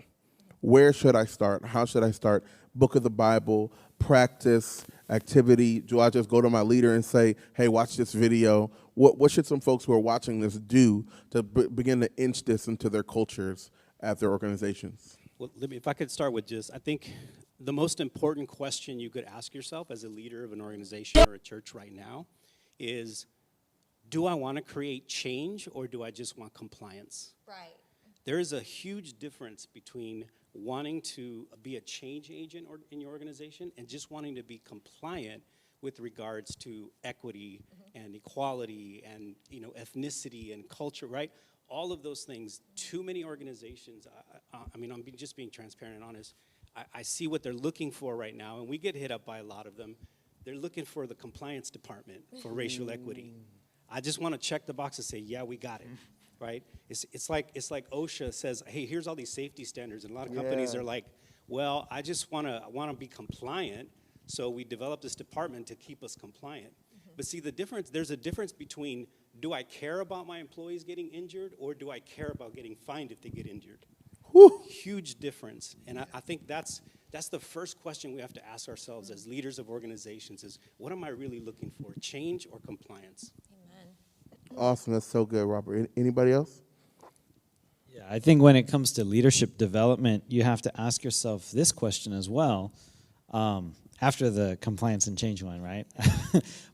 Where should I start? How should I start? Book of the Bible, practice, activity. Do I just go to my leader and say, hey, watch this video? What should some folks who are watching this do to begin to inch this into their cultures at their organizations? Well, if I could start with I think the most important question you could ask yourself as a leader of an organization or a church right now is, do I want to create change or do I just want compliance? Right. There is a huge difference between wanting to be a change agent in your organization and just wanting to be compliant with regards to equity and equality and ethnicity and culture, right? All of those things. Too many organizations, I mean, I'm just being transparent and honest. I see what they're looking for right now, and we get hit up by a lot of them. They're looking for the compliance department for racial equity. I just want to check the box and say, yeah, we got it, right? It's like OSHA says, hey, here's all these safety standards, and a lot of companies are like, well, I want to be compliant, so we developed this department to keep us compliant. But see, there's a difference between, do I care about my employees getting injured, or do I care about getting fined if they get injured? Whew. Huge difference. And I think that's the first question we have to ask ourselves as leaders of organizations is, what am I really looking for, change or compliance? Awesome. That's so good, Robert. Anybody else? Yeah, I think when it comes to leadership development, you have to ask yourself this question as well, after the compliance and change one, right?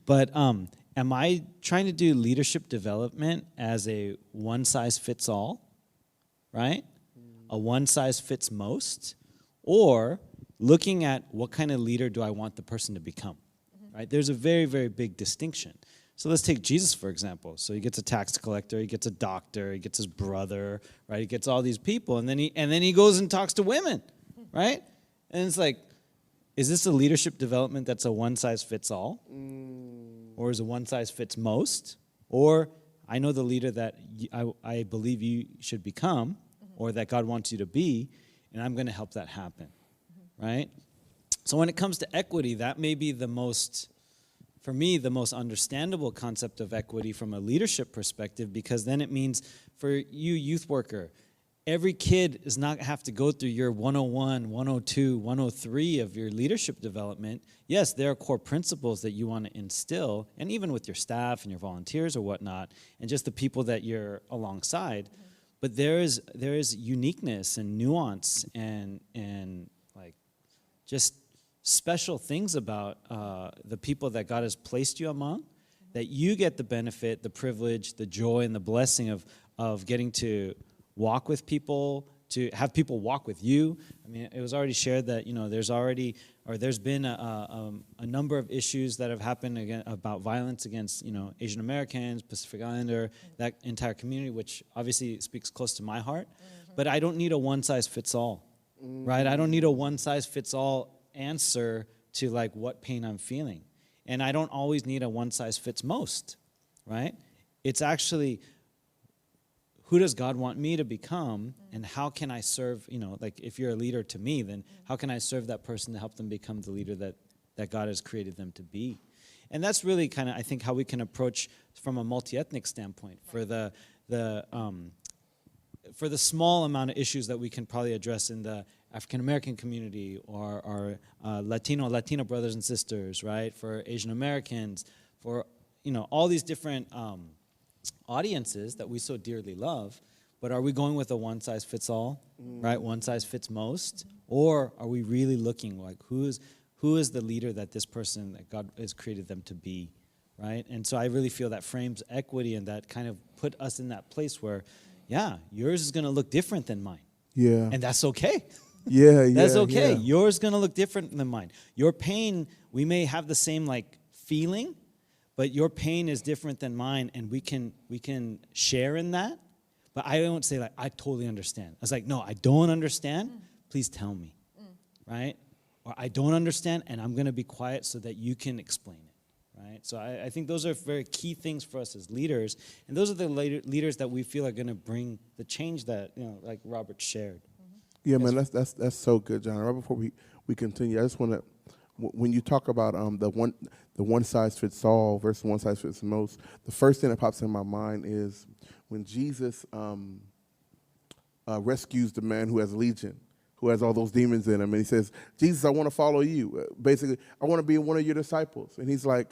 But am I trying to do leadership development as a one-size-fits-all, right? A one-size-fits-most? Or looking at what kind of leader do I want the person to become, right? There's a very, very big distinction. So let's take Jesus, for example. So he gets a tax collector, he gets a doctor, he gets his brother, right? He gets all these people, and then he goes and talks to women, right? And it's like, is this a leadership development that's a one-size-fits-all? Or is it one-size-fits-most? Or I know the leader that I believe you should become, or that God wants you to be, and I'm going to help that happen, right? So when it comes to equity, that may be for me, the most understandable concept of equity from a leadership perspective, because then it means for you, youth worker, every kid does not have to go through your 101, 102, 103 of your leadership development. Yes, there are core principles that you want to instill, and even with your staff and your volunteers or whatnot, and just the people that you're alongside. But there is uniqueness and nuance and like just special things about the people that God has placed you among, that you get the benefit, the privilege, the joy, and the blessing of getting to walk with people, to have people walk with you. I mean, it was already shared that there's been a number of issues that have happened about violence against Asian Americans, Pacific Islander, that entire community, which obviously speaks close to my heart. But I don't need a one-size-fits-all, right? I don't need a one-size-fits-all answer to like what pain I'm feeling, and I don't always need a one-size-fits-most, right? It's actually, who does God want me to become, and how can I serve, like if you're a leader to me, then how can I serve that person to help them become the leader that God has created them to be? And that's really kind of, I think, how we can approach from a multi-ethnic standpoint for the small amount of issues that we can probably address in the African American community or our Latino brothers and sisters, right? For Asian Americans, for all these different audiences that we so dearly love. But are we going with a one-size-fits-all, right? One-size-fits-most, or are we really looking like who is the leader that this person that God has created them to be, right? And so I really feel that frames equity, and that kind of put us in that place where, yeah, yours is going to look different than mine. Yeah. And that's okay. Yeah. That's okay. Yeah. Yours is going to look different than mine. Your pain, we may have the same like feeling, but your pain is different than mine, and we can share in that. But I don't say like, I totally understand. I was like, no, I don't understand. Please tell me, right? Or I don't understand, and I'm going to be quiet so that you can explain it, right? So I think those are very key things for us as leaders, and those are the leaders that we feel are going to bring the change that, like Robert shared. Yeah, man, that's so good, John. Right before we continue, I just want to, when you talk about the one size fits all versus one size fits most, the first thing that pops in my mind is when Jesus rescues the man who has legion, who has all those demons in him, and he says, Jesus, I want to follow you. Basically, I want to be one of your disciples. And he's like,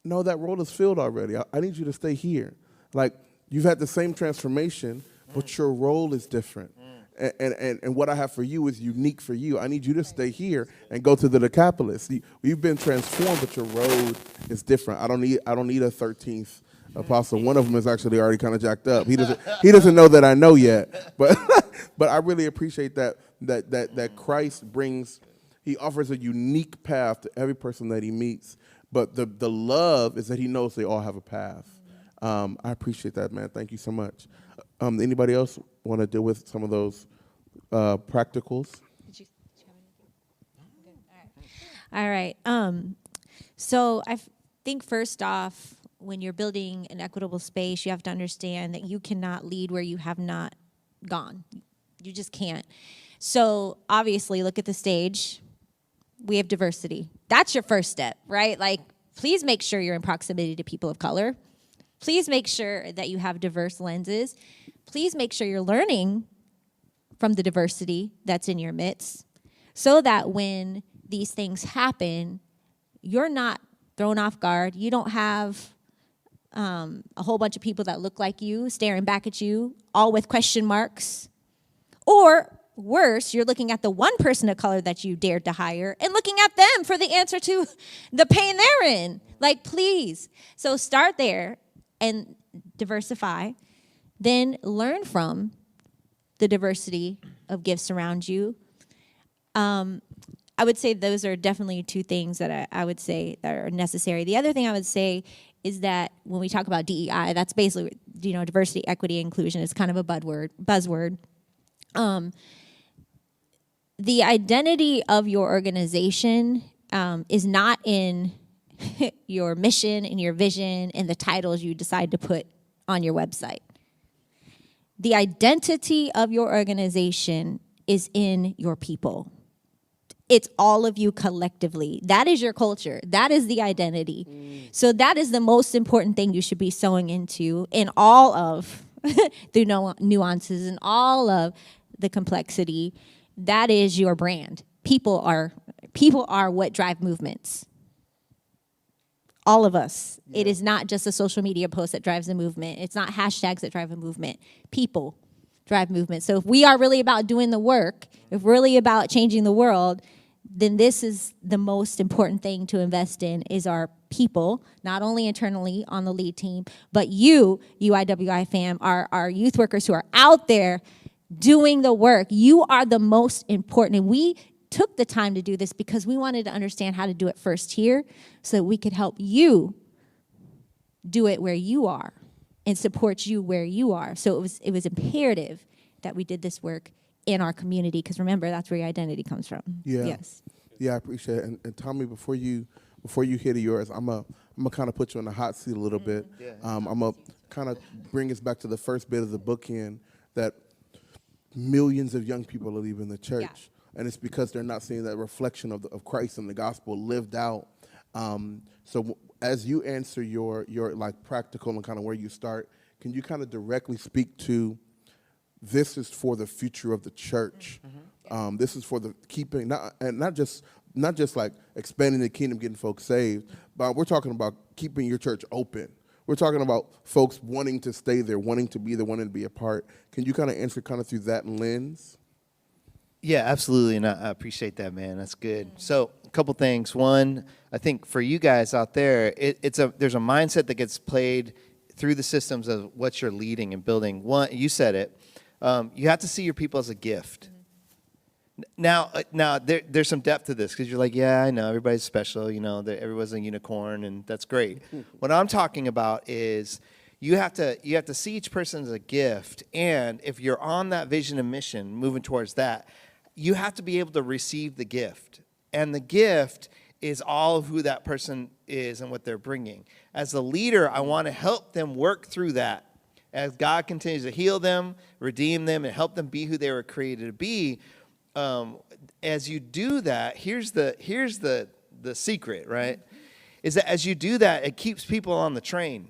no, that role is filled already. I need you to stay here. Like, you've had the same transformation, but your role is different. And what I have for you is unique for you. I need you to stay here and go to the Decapolis. You've been transformed, but your road is different. I don't need a 13th apostle. One of them is actually already kind of jacked up. He doesn't know that I know yet. But but I really appreciate that Christ brings. He offers a unique path to every person that he meets. But the love is that he knows they all have a path. I appreciate that, man. Thank you so much. Anybody else want to deal with some of those practicals? All right. So I think first off, when you're building an equitable space, you have to understand that you cannot lead where you have not gone. You just can't. So obviously, look at the stage. We have diversity. That's your first step, right? Like, please make sure you're in proximity to people of color. Please make sure that you have diverse lenses. Please make sure you're learning from the diversity that's in your midst so that when these things happen, you're not thrown off guard. You don't have a whole bunch of people that look like you staring back at you, all with question marks. Or worse, you're looking at the one person of color that you dared to hire and looking at them for the answer to the pain they're in. Like, please. So start there and diversify. Then learn from the diversity of gifts around you. I would say those are definitely two things that I would say that are necessary. The other thing I would say is that when we talk about DEI, that's basically, diversity, equity, inclusion is kind of a buzzword. The identity of your organization is not in your mission and your vision and the titles you decide to put on your website. The identity of your organization is in your people. It's all of you collectively. That is your culture. That is the identity. So that is the most important thing you should be sewing into in all of the nuances and all of the complexity. That is your brand. People are what drive movements. All of us. Yeah. It is not just a social media post that drives a movement. It's not hashtags that drive a movement. People drive movement. So if we are really about doing the work, if we're really about changing the world, then this is the most important thing to invest in is our people, not only internally on the lead team, but you, UYWI fam, our youth workers who are out there doing the work. You are the most important. And we took the time to do this because we wanted to understand how to do it first here so that we could help you do it where you are and support you where you are. So it was imperative that we did this work in our community because remember, that's where your identity comes from. Yeah. Yes. Yeah, I appreciate it. And Tommy, before you hit yours, I'm gonna kind of put you on the hot seat a little bit. Yeah. I'm gonna kind of bring us back to the first bit of the bookend that millions of young people are leaving the church. Yeah. And it's because they're not seeing that reflection of Christ and the gospel lived out. So as you answer your like practical and kind of where you start, can you kind of directly speak to this is for the future of the church? Mm-hmm. This is for the keeping, not just like expanding the kingdom, getting folks saved, but we're talking about keeping your church open. We're talking about folks wanting to stay there, wanting to be there, wanting to be a part. Can you kind of answer kind of through that lens? Yeah, absolutely, and I appreciate that, man. That's good. So a couple things. One, I think for you guys out there, there's a mindset that gets played through the systems of what you're leading and building. One, you said it. You have to see your people as a gift. Now, there's some depth to this because you're like, yeah, I know everybody's special. Everyone's a unicorn, and that's great. What I'm talking about is you have to see each person as a gift, and if you're on that vision and mission, moving towards that, you have to be able to receive the gift, and the gift is all of who that person is and what they're bringing. As a leader, I want to help them work through that. As God continues to heal them, redeem them, and help them be who they were created to be. As you do that, here's the secret, right? Is that as you do that, it keeps people on the train.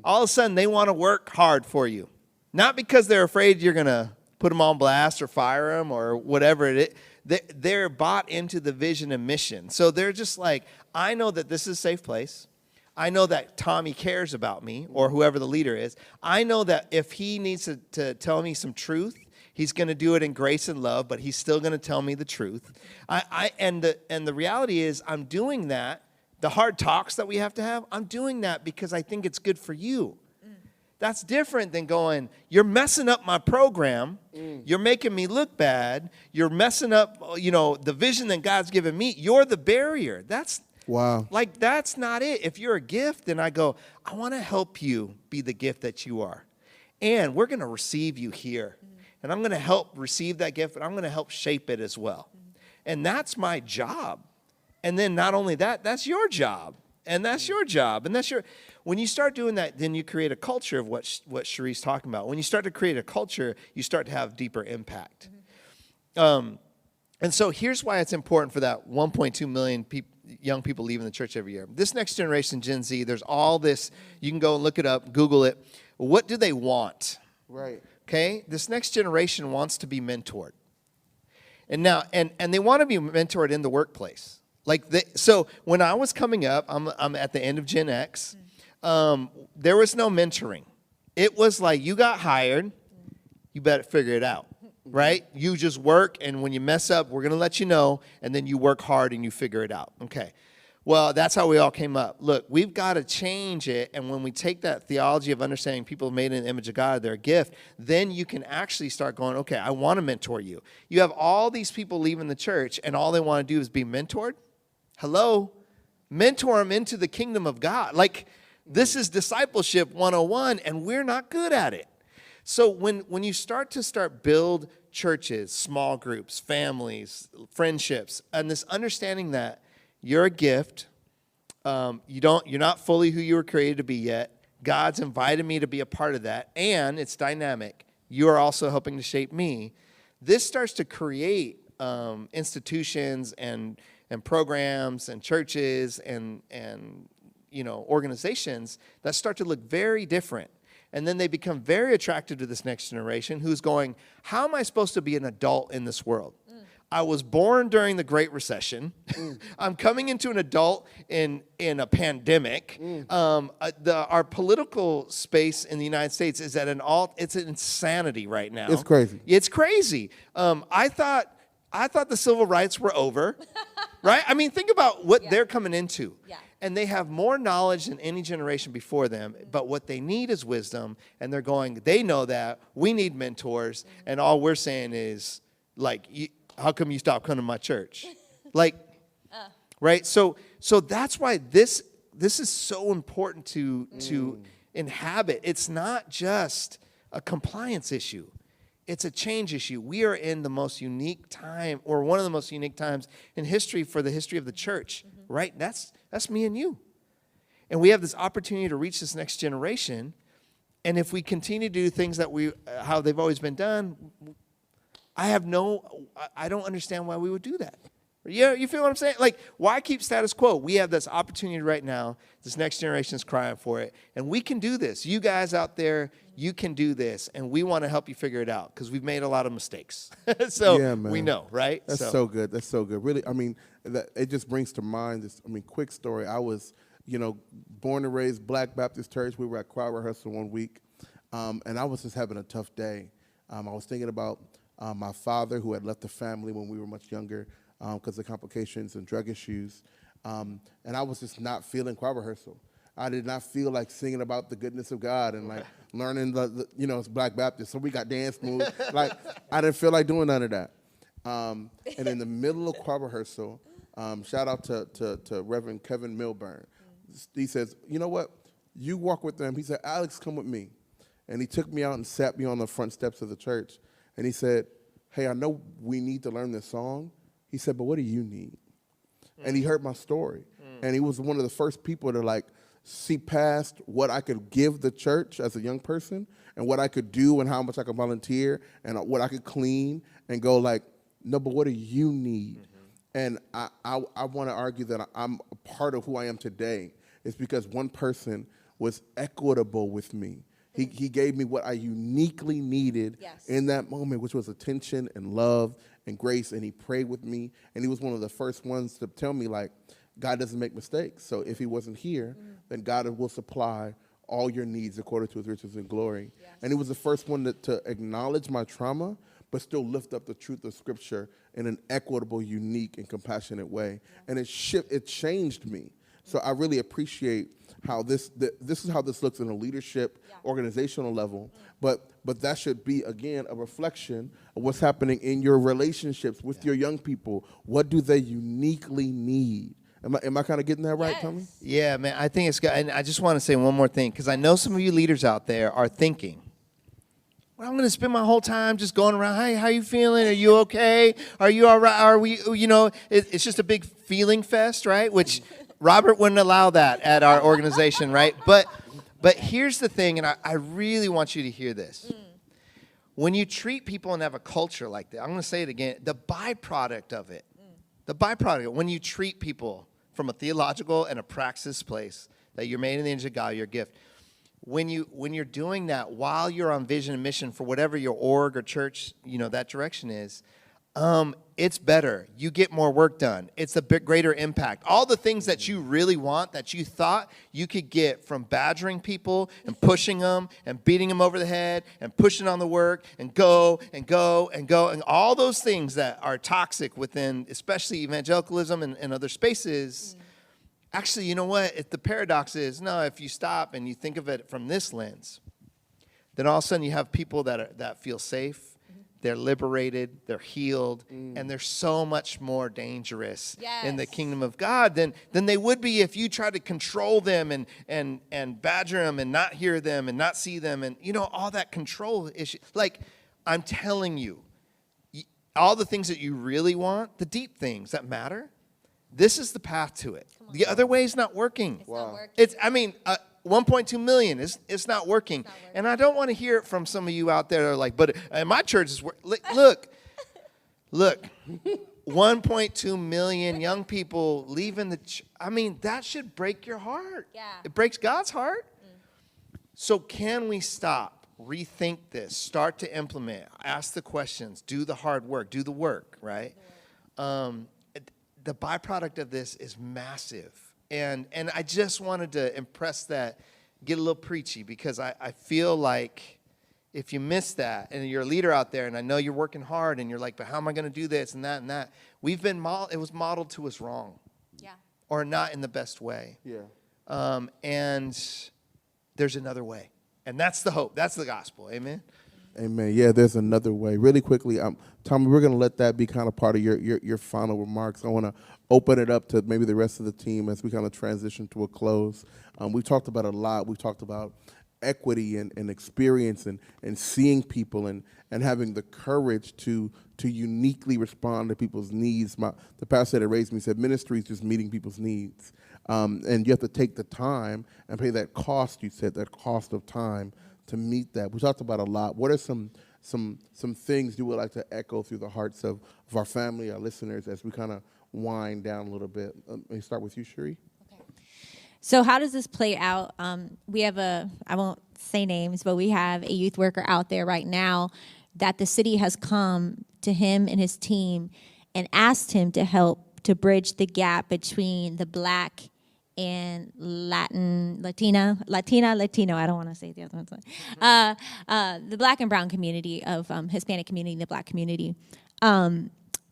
All of a sudden, they want to work hard for you. Not because they're afraid you're going to put them on blast or fire them or whatever it is. They're bought into the vision and mission. So they're just like, I know that this is a safe place. I know that Tommy cares about me, or whoever the leader is. I know that if he needs to tell me some truth, he's going to do it in grace and love, but he's still going to tell me the truth. And the reality is, I'm doing that. The hard talks that we have to have, I'm doing that because I think it's good for you. That's different than going, you're messing up my program. You're making me look bad. You're messing up, the vision that God's given me. You're the barrier. That's not it. If you're a gift, then I go, I want to help you be the gift that you are. And we're going to receive you here. And I'm going to help receive that gift, but I'm going to help shape it as well. And that's my job. And then not only that, that's your job. And that's your job. And when you start doing that, then you create a culture of what Shuree's talking about. When you start to create a culture, you start to have deeper impact. And so here's why it's important for that 1.2 million young people leaving the church every year. This next generation, Gen Z, there's all this. You can go and look it up, Google it. What do they want? Right. Okay? This next generation wants to be mentored. And now, and they want to be mentored in the workplace. So when I was coming up, I'm at the end of Gen X. There was no mentoring. It was like, you got hired, you better figure it out, right? You just work, and when you mess up, we're going to let you know, and then you work hard and you figure it out. Okay. Well, that's how we all came up. Look, we've got to change it, and when we take that theology of understanding people made in the image of God, they're a gift, then you can actually start going, okay, I want to mentor you. You have all these people leaving the church, and all they want to do is be mentored. Hello? Mentor them into the kingdom of God. This is discipleship 101, and we're not good at it. So when you start build churches, small groups, families, friendships, and this understanding that you're a gift, you're not fully who you were created to be yet. God's invited me to be a part of that, and it's dynamic. You are also helping to shape me. This starts to create institutions and programs and churches and organizations that start to look very different. And then they become very attractive to this next generation who's going, how am I supposed to be an adult in this world? I was born during the Great Recession. I'm coming into an adult in a pandemic. Our political space in the United States is at it's an insanity right now. It's crazy. It's crazy. I thought the civil rights were over, right? I mean, think about what they're coming into. Yeah. And they have more knowledge than any generation before them, but what they need is wisdom, and they know that, we need mentors, and all we're saying is, how come you stopped coming to my church? Right? So that's why this is so important to inhabit. It's not just a compliance issue. It's a change issue. We are in the most unique time, or one of the most unique times in history for the history of the church, right? That's me and you. And we have this opportunity to reach this next generation. And if we continue to do things that how they've always been done, I don't understand why we would do that. Yeah, you feel what I'm saying? Why keep status quo? We have this opportunity right now. This next generation is crying for it. And we can do this. You guys out there, you can do this. And we want to help you figure it out because we've made a lot of mistakes. We know, right? That's so good. That's so good. Really, it just brings to mind this, quick story. I was, born and raised Black Baptist church. We were at choir rehearsal one week. And I was just having a tough day. I was thinking about my father who had left the family when we were much younger, because of complications and drug issues. And I was just not feeling choir rehearsal. I did not feel like singing about the goodness of God and learning it's Black Baptist, so we got dance moves. I didn't feel like doing none of that. And in the middle of choir rehearsal, shout out to Reverend Kevin Milburn. He says, you know what? You walk with them. He said, Alex, come with me. And he took me out and sat me on the front steps of the church. And he said, hey, I know we need to learn this song. He said, but what do you need? And he heard my story. And he was one of the first people to see past what I could give the church as a young person and what I could do and how much I could volunteer and what I could clean and go no, but what do you need? And I want to argue that I'm a part of who I am today. It's because one person was equitable with me. He gave me what I uniquely needed in that moment, which was attention and love and grace. And he prayed with me. And he was one of the first ones to tell me, like, God doesn't make mistakes. So if he wasn't here, then God will supply all your needs according to his riches and glory. And he was the first one to acknowledge my trauma, but still lift up the truth of Scripture in an equitable, unique, and compassionate way. And it changed me. So I really appreciate how this is how this looks in a leadership, organizational level. But that should be, again, a reflection of what's happening in your relationships with your young people. What do they uniquely need? Am I kind of getting that right, Tommy? Yeah, man, I think it's good. And I just want to say one more thing, because I know some of you leaders out there are thinking, well, I'm going to spend my whole time just going around, hey, how you feeling? Are you okay? Are you all right? Are we, it's just a big feeling fest, right? Which Robert wouldn't allow that at our organization, right? But here's the thing, and I really want you to hear this. When you treat people and have a culture like that, I'm going to say it again, the byproduct of it, when you treat people from a theological and a praxis place, that you're made in the image of God, your gift, when you're doing that while you're on vision and mission for whatever your org or church, that direction is, it's better. You get more work done. It's a bit greater impact. All the things that you really want, that you thought you could get from badgering people and pushing them and beating them over the head and pushing on the work and go and go and go, and all those things that are toxic within, especially evangelicalism and other spaces. Actually, you know what? The paradox is, no, if you stop and you think of it from this lens, then all of a sudden you have people that feel safe. They're liberated, they're healed, and they're so much more dangerous in the kingdom of God than they would be if you try to control them and badger them and not hear them and not see them and, all that control issue. Like, I'm telling you, all the things that you really want, the deep things that matter, this is the path to it. The other way is not working. It's not working. 1.2 million it's not working. And I don't want to hear it from some of you out there that are like, but my church is look 1.2 million young people leaving that should break your heart. It breaks God's heart. So can we stop, rethink this, start to implement, ask the questions, do the hard work, do the work, right? The byproduct of this is massive. And I just wanted to impress that, get a little preachy, because I feel like if you miss that, and you're a leader out there, and I know you're working hard, and you're like, but how am I going to do this and that and that? It was modeled to us wrong. Or not in the best way. And there's another way. And that's the hope. That's the gospel. Amen? Amen. Yeah, there's another way. Really quickly, Tommy, we're going to let that be kind of part of your final remarks. I want to open it up to maybe the rest of the team as we kind of transition to a close. We've talked about a lot. We've talked about equity and experience and seeing people and having the courage to uniquely respond to people's needs. The pastor that raised me said ministry is just meeting people's needs. And you have to take the time and pay that cost, you said, that cost of time to meet that. We talked about a lot. What are some things you would like to echo through the hearts of our family, our listeners, as we kind of wind down a little bit? Let me start with you, Shuree. Okay. So how does this play out? We have I won't say names, but we have a youth worker out there right now that the city has come to him and his team and asked him to help to bridge the gap between the Black and Latino, I don't want to say the other ones. The Black and brown community of Hispanic community, the Black community.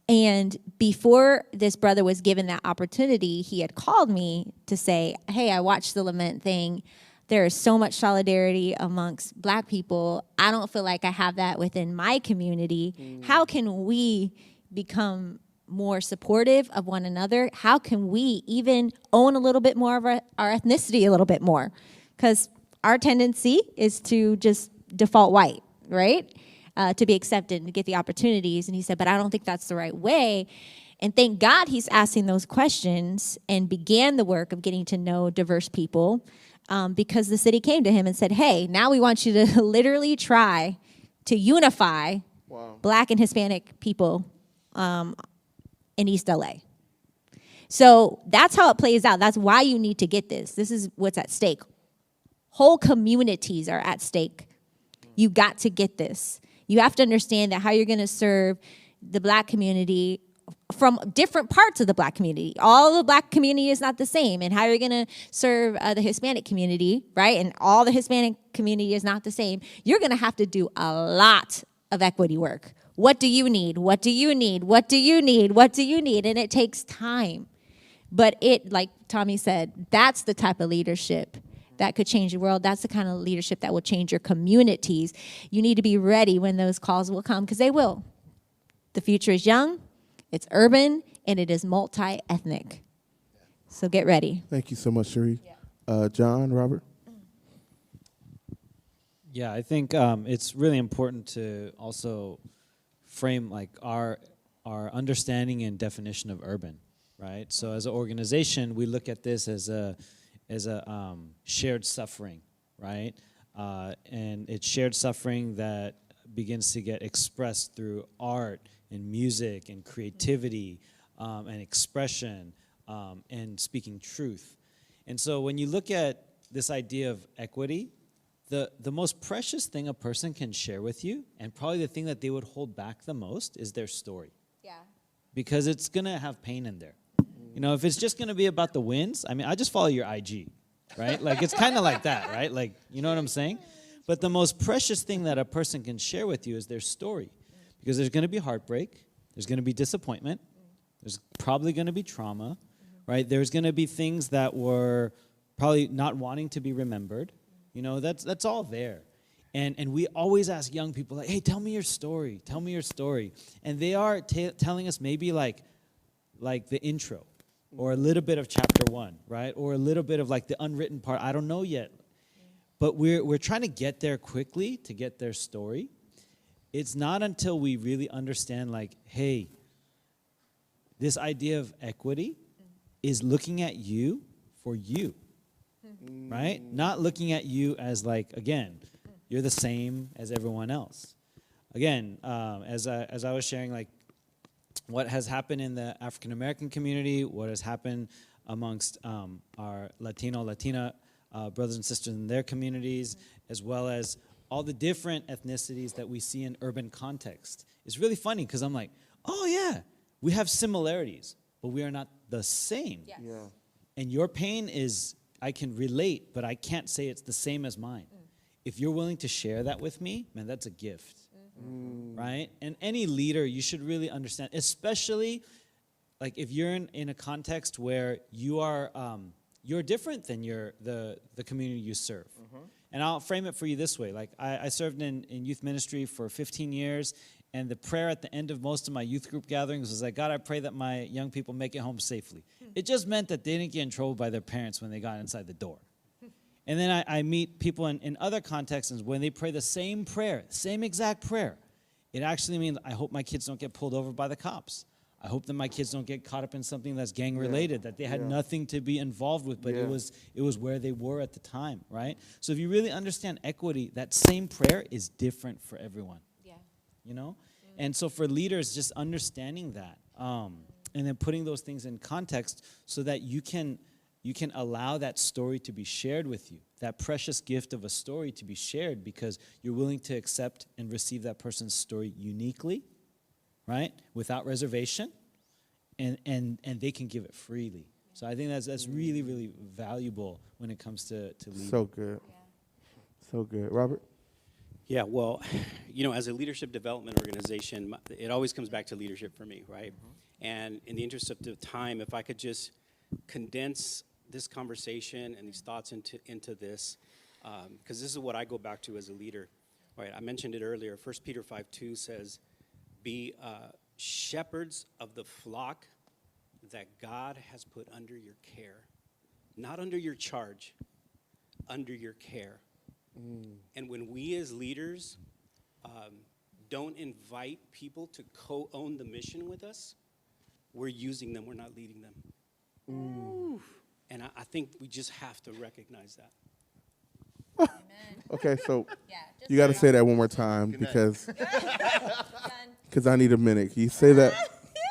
And before this brother was given that opportunity, he had called me to say, hey, I watched the Lament thing. There is so much solidarity amongst Black people. I don't feel like I have that within my community. How can we become more supportive of one another? How can we even own a little bit more of our ethnicity a little bit more? Because our tendency is to just default white, right? To be accepted and to get the opportunities. And he said, but I don't think that's the right way. And thank God he's asking those questions and began the work of getting to know diverse people, because the city came to him and said, hey, now we want you to literally try to unify Black and Hispanic people in East LA. So that's how it plays out. That's why you need to get this. This is what's at stake. Whole communities are at stake. You got to get this. You have to understand that how you're going to serve the Black community from different parts of the Black community. All the Black community is not the same. And how you're going to serve the Hispanic community, right? And all the Hispanic community is not the same. You're going to have to do a lot of equity work. What do you need? What do you need? What do you need? What do you need? And it takes time. But it, like Tommy said, that's the type of leadership that could change the world. That's the kind of leadership that will change your communities. You need to be ready when those calls will come, because they will. The future is young, it's urban, and it is multi-ethnic. So get ready. Thank you so much, Shuree. John, Robert? Yeah, I think it's really important to also frame like our understanding and definition of urban, right? So as an organization, we look at this as a shared suffering, right? And it's shared suffering that begins to get expressed through art and music and creativity and expression and speaking truth. And so when you look at this idea of equity, the most precious thing a person can share with you, and probably the thing that they would hold back the most, is their story. Yeah. Because it's going to have pain in there. You know, if it's just going to be about the wins, I mean, I just follow your IG, right? Like, it's kind of like that, right? Like, you know what I'm saying? But the most precious thing that a person can share with you is their story. Because there's going to be heartbreak. There's going to be disappointment. There's probably going to be trauma, right? There's going to be things that were probably not wanting to be remembered. You know, that's all there. And we always ask young people, like, hey, tell me your story. Tell me your story. And they are telling us maybe like the intro, or a little bit of chapter 1, right? Or a little bit of like the unwritten part. I don't know yet. But we're trying to get there quickly to get their story. It's not until we really understand, like, hey, this idea of equity is looking at you for you, right? Not looking at you as like, again, you're the same as everyone else. Again, as I was sharing, like, what has happened in the African American community, what has happened amongst our Latina brothers and sisters in their communities, as well as all the different ethnicities that we see in urban context. It's really funny because I'm like, oh yeah, we have similarities, but we are not the same. Yes. Yeah. And your pain is, I can relate, but I can't say it's the same as mine. If you're willing to share that with me, man, that's a gift, right? And any leader, you should really understand, especially like if you're in a context where you are, you're different than the community you serve. And I'll frame it for you this way. Like, I served in youth ministry for 15 years, and the prayer at the end of most of my youth group gatherings was like, God, I pray that my young people make it home safely. It just meant that they didn't get in trouble by their parents when they got inside the door. And then I meet people in other contexts, and when they pray the same prayer, same exact prayer, it actually means, I hope my kids don't get pulled over by the cops. I hope that my kids don't get caught up in something that's gang related, that they had nothing to be involved with, but it was where they were at the time, right? So if you really understand equity, that same prayer is different for everyone. Yeah. You know? And so for leaders, just understanding that, and then putting those things in context so that you can allow that story to be shared with you, that precious gift of a story to be shared, because you're willing to accept and receive that person's story uniquely, right, without reservation, and they can give it freely. So I think that's really, really valuable when it comes to leading. So good. So good. Robert? Yeah, well, you know, as a leadership development organization, it always comes back to leadership for me, right? And in the interest of the time, if I could just condense this conversation and these thoughts into this, because this is what I go back to as a leader, right? I mentioned it earlier. 1 Peter 5:2 says, be shepherds of the flock that God has put under your care. Not under your charge, under your care. And when we as leaders don't invite people to co-own the mission with us, we're using them, we're not leading them. And I think we just have to recognize that. Okay, so you got to say that one more time because I need a minute. Can you say that?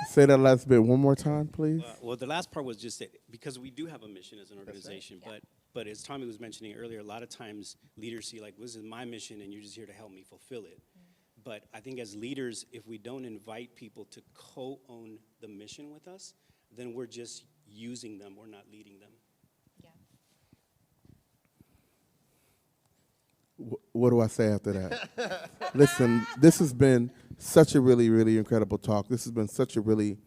Say that last bit one more time, please. Well, the last part was just that because we do have a mission as an organization, but But as Tommy was mentioning earlier, a lot of times leaders see like, this is my mission and you're just here to help me fulfill it. But I think as leaders, if we don't invite people to co-own the mission with us, then we're just using them, we're not leading them. What do I say after that? Listen, this has been such a really, really incredible talk. This has been such a really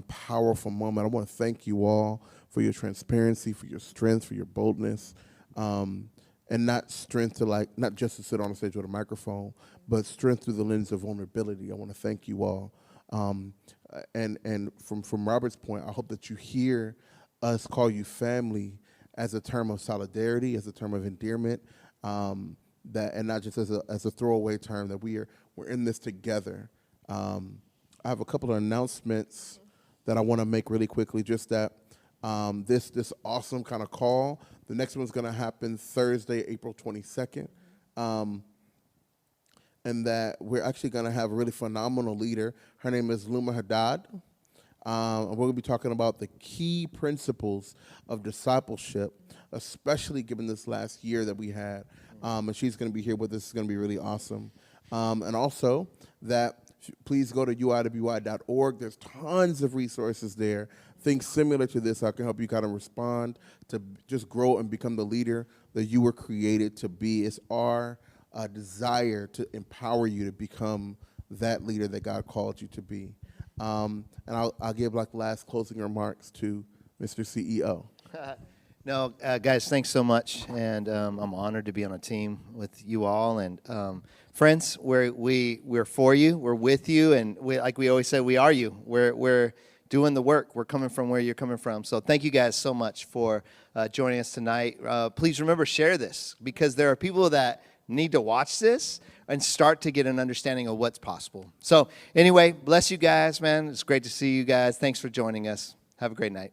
powerful moment. I want to thank you all for your transparency, for your strength, for your boldness, and not strength to not just to sit on a stage with a microphone, but strength through the lens of vulnerability. I want to thank you all. And from Robert's point, I hope that you hear us call you family as a term of solidarity, as a term of endearment, and not just as a throwaway term, that we're in this together. I have a couple of announcements that I want to make really quickly. Just that this awesome kind of call. The next one's going to happen Thursday, April 22nd. And that we're actually going to have a really phenomenal leader. Her name is Luma Haddad. And we're going to be talking about the key principles of discipleship, especially given this last year that we had. And she's going to be here with us. It's going to be really awesome. And also that please go to UYWI.org. There's tons of resources there. Things similar to this, I can help you kind of respond to just grow and become the leader that you were created to be. It's our desire to empower you to become that leader that God called you to be. And I'll give last closing remarks to Mr. CEO. No, guys, thanks so much, and I'm honored to be on a team with you all. And friends, we're for you, we're with you, and like we always say, we are you. We're doing the work. We're coming from where you're coming from. So thank you guys so much for joining us tonight. Please remember, share this, because there are people that need to watch this and start to get an understanding of what's possible. So anyway, bless you guys, man. It's great to see you guys. Thanks for joining us. Have a great night.